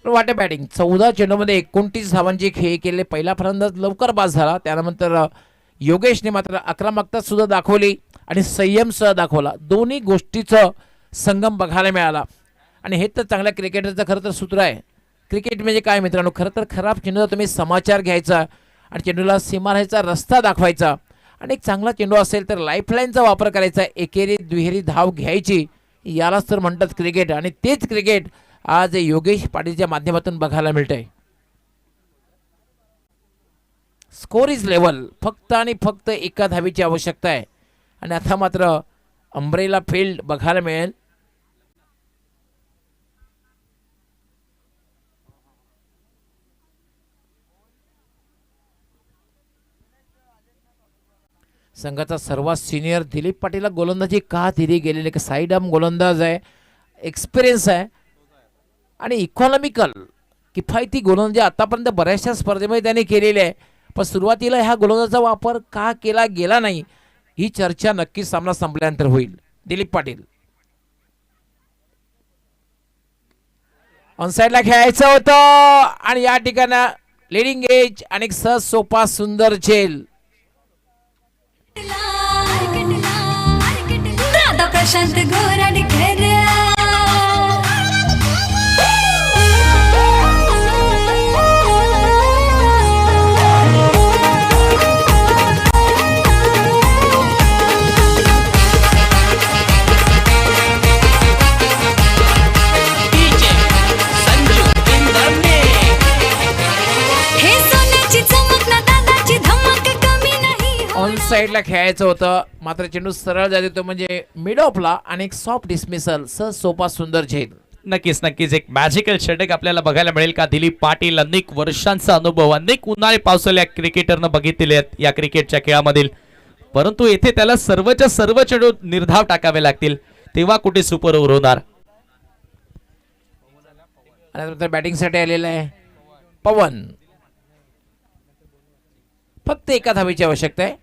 वाटे बॅटिंग 14 चेंडूमध्ये 29 धावांची खेळी केले. पहिला फलंदाज लवकर बाद झाला. त्यानंतर योगेशने मात्र आक्रमकता सुद्धा दाखवली आणि संयम सुद्धा दाखवला. दोन्ही गोष्टीचं संगम बघायला मिळाला आणि हे तर चांगल्या क्रिकेटरचं खरं तर सूत्र आहे. क्रिकेट म्हणजे काय मित्रांनो, खरं तर खराब चेंडूचा तुम्ही समाचार घ्यायचा आणि चेंडूला सीमारेषेचा रस्ता दाखवायचा आणि एक चांगला चेंडू असेल तर लाईफलाईनचा वापर करायचा, एकेरी दुहेरी धाव घ्यायची. यालाच तर म्हणतात क्रिकेट आणि तेच क्रिकेट आज योगेश पाटीलच्या माध्यमातून बघायला मिळतंय. स्कोर इज लेवल, फक्त आणि फक्त एका धावेची आवश्यकता आहे. आणि आता मात्र अंब्रेला फील्ड बघायला मिळेल. संघाचा सर्वात सिनियर दिलीप पाटीलला गोलंदाजी का दिली गेलेली, की साईड आर्म गोलंदाज आहे, एक्सपिरियन्स आहे आणि इकॉनॉमिकल किफायती गोलंदाजी आतापर्यंत बऱ्याचशा स्पर्धेमध्ये त्याने केलेली आहे. पण सुरुवातीला ह्या गोलंदाजाचा वापर का केला गेला नाही ही चर्चा नक्कीच सामना संपल्यानंतर होईल. दिलीप पाटील ऑनसाईडला खेळायचं होतं आणि या ठिकाणी लिडिंग एज आणि सहज सोपा सुंदर झेल. दादा प्रशांत गोराडकर हे सोन्याची चमक ना दादाची धमक कमी नाही ऑन साईडला खेळायचं होतं, मात्र चेंडू सरळ जात होतो म्हणजे मिड ऑफला आणि एक सॉफ्ट डिसमिसल, सहज सोपा सुंदर झेल. नक्कीच नक्कीच एक मॅजिकल षटक आपल्याला बघायला मिळेल का. दिलीप पाटील अनेक वर्षांचा अनुभव, अनेक उन्हाळे पावसाळ्या क्रिकेटरनं बघितलेले आहेत या क्रिकेटच्या खेळामधील, परंतु येथे त्याला सर्वच्या सर्व चेंडू निर्धाव टाकावे लागतील, तेव्हा कुठे सुपर ओव्हर होणार. आणि नंतर बॅटिंगसाठी आलेला आहे पवन. फक्त एका धावेची आवश्यकता आहे.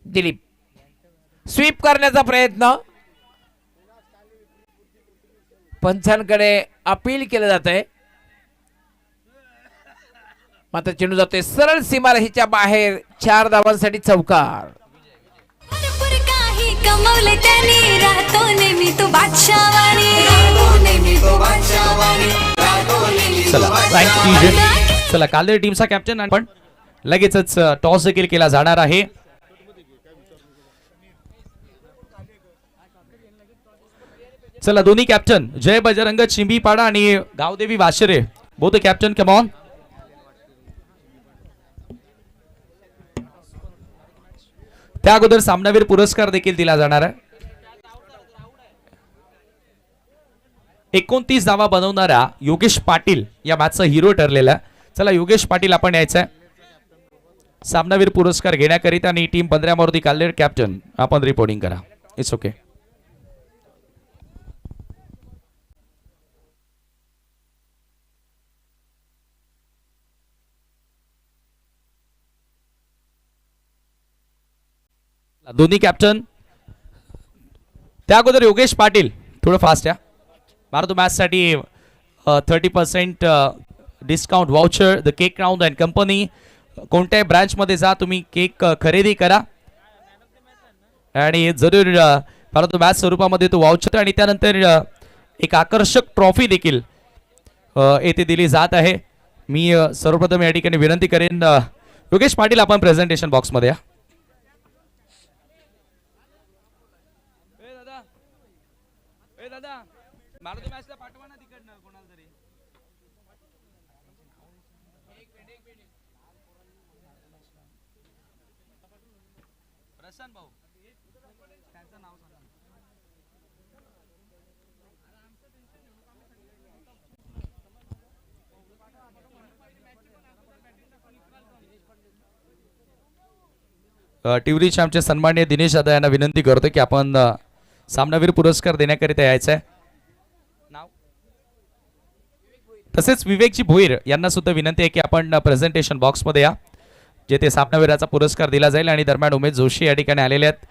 दिलीप स्वीप करण्याचा प्रयत्न, पंचांकडे अपील केलं जात आहे, मात्र चेंडू जातोय सरळ सीमारेषेच्या बाहेर. 4 धावांसाठी चौकार. भरपूर काही कमवले त्यांनी, राहतो नेहमी तो बादशाहवाणी, राहतो नेहमी तो बादशाहवाणी, राहतो नेहमी तो चला बादशाहवाणी. चला कालदेव टीमचा कॅप्टन पण लगेचच टॉस देखील केला जाणार आहे. चला दोन्ही कॅप्टन जय बजरंग चिंबीपाडा आणि Gavdevi Washere, both captain come on. त्या अगोदर सामनावीर पुरस्कार देखील दिला जाणार आहे. 29 धावा बनवणारा योगेश पाटील या मॅचचा हिरो ठरलेला आहे. चला योगेश पाटील आपण यायचं आहे सामनावीर पुरस्कार घेण्याकरिता आणि टीम 15 मारुती काल्लेर कॅप्टन आपण रिपोर्टिंग करा. It's okay. दोन्ही कॅप्टन त्या अगोदर योगेश पाटील थोडं फास्ट या भारत मॅचसाठी 30% discount voucher the cake round and company. कोणत्याही ब्रांचमध्ये जा तुम्ही केक खरेदी करा आणि जरूर भारत मॅच स्वरूपामध्ये तो वाउचर आणि त्यानंतर एक आकर्षक ट्रॉफी देखील येथे दिली जात आहे. मी सर्वप्रथम या ठिकाणी विनंती करेन योगेश पाटील आपण प्रेझेंटेशन बॉक्समध्ये या. टिवरी चॅम्पचे सन्माननीय दिनेश दादा यांना विनंती करतो की आपण सामनावीर पुरस्कार देण्याकरिता यायचं आहे. तसेच विवेकजी भोईर यांना सुद्धा विनंती आहे की आपण प्रेझेंटेशन बॉक्समध्ये या जेथे सामनावीराचा पुरस्कार दिला जाईल. आणि दरम्यान उमेश जोशी या ठिकाणी आलेले आहेत.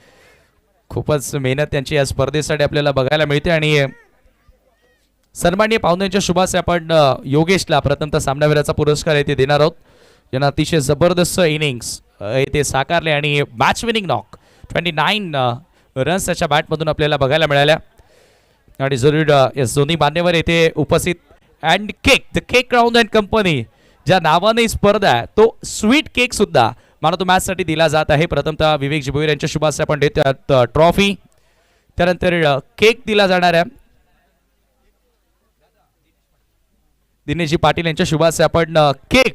खूपच मेहनत त्यांची या स्पर्धेसाठी आपल्याला बघायला मिळते आणि सन्माननीय पाहुण्यांच्या शुभासे आपण योगेशला प्रथमतः सामनावीराचा पुरस्कार येथे देणार आहोत. यांना अतिशय जबरदस्त इनिंग्स येथे साकारले आणि मॅच विनिंग नॉक 29 रन्स त्याच्या बॅटमधून आपल्याला बघायला मिळाल्या. आणि जरूर दोन्ही मान्यवर येथे उपस्थित. And cake the cake round and company ज्या नावाने स्पर्धा आहे तो स्वीट केक सुद्धा मला तो मॅचसाठी दिला जात आहे. प्रथमतः विवेक जिभोईर यांच्या शुभासे आपण देतो ट्रॉफी. त्यानंतर केक दिला जाणार आहे दिनेशजी पाटील यांच्या शुभाचे आपण केक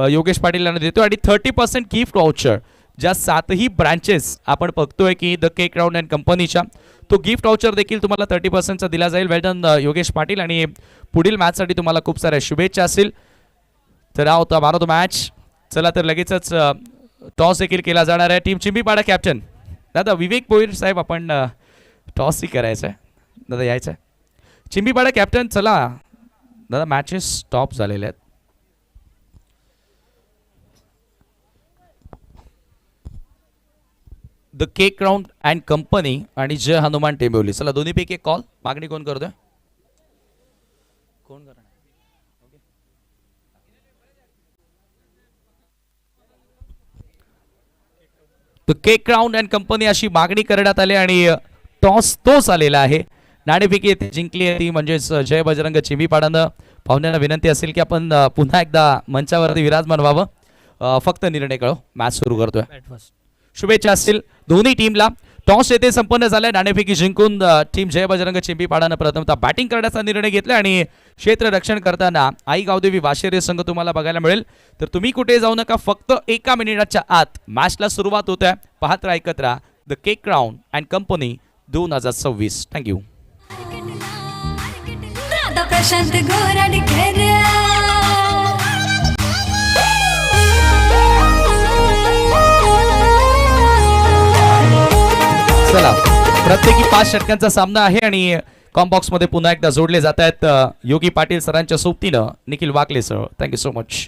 योगेश पाटील यांना देतो आणि 30% गिफ्ट वाउचर ज्या 7ही ब्रांचेस आपण बघतोय की द केक राऊंड अँड कंपनीच्या तो गिफ्ट वाउचर देखील तुम्हाला 30%चा दिला जाईल. वेल डन योगेश पाटील आणि पुढील मॅचसाठी तुम्हाला खूप साऱ्या शुभेच्छा असतील. तर हा होता मॅन ऑफ द मॅच. चला तर लगेचच टॉस देखील केला जाणार आहे. टीम चिंबीपाडा कॅप्टन दादा विवेक भोईर साहेब आपण टॉसही करायचं आहे दादा यायचं आहे चिंबीपाडा कॅप्टन. चला दादा मॅचेस स्टॉप झालेले आहेत. The cake round and company आणि जय हनुमान टेंबिवली. चला दोन्हीपैकी एक कॉल मागणी कोण करतोय कोण करणार the cake round and company अशी मागणी करण्यात आली आणि टॉस तोच आलेला आहे. नाणेफेकी येथे जिंकली आहे ती म्हणजेच जय बजरंग चिंबीपाडानं. पाहुण्यांना विनंती असेल की आपण पुन्हा एकदा मंचावरती विराजमान व्हावं. फक्त निर्णय कळव मॅच सुरू करतोय. शुभेच्छा असतील दोन्ही टीमला. टॉस येथे संपन्न झालाय. नाणेफेकी जिंकून टीम जय बजरंग चिंबीपाडानं प्रथमतः बॅटिंग करण्याचा निर्णय घेतला आणि क्षेत्ररक्षण करताना आई गावदेवी वाशेरे संघ तुम्हाला बघायला मिळेल. तर तुम्ही कुठे जाऊ नका. फक्त 1 मिनिटाच्या आत मॅचला सुरुवात होत आहे. पाहत राहा ऐकत राहा the cake round and company 2026. Thank you. दादा प्रशांत गोराडकर चला प्रत्येकी 5 षटकांचा सामना आहे आणि कॉम्बॉक्स मध्ये पुन्हा एकदा जोडले जात आहेत योगी पाटील सरांच्या सोबतीनं निखिल वाकले सर. Thank you so much.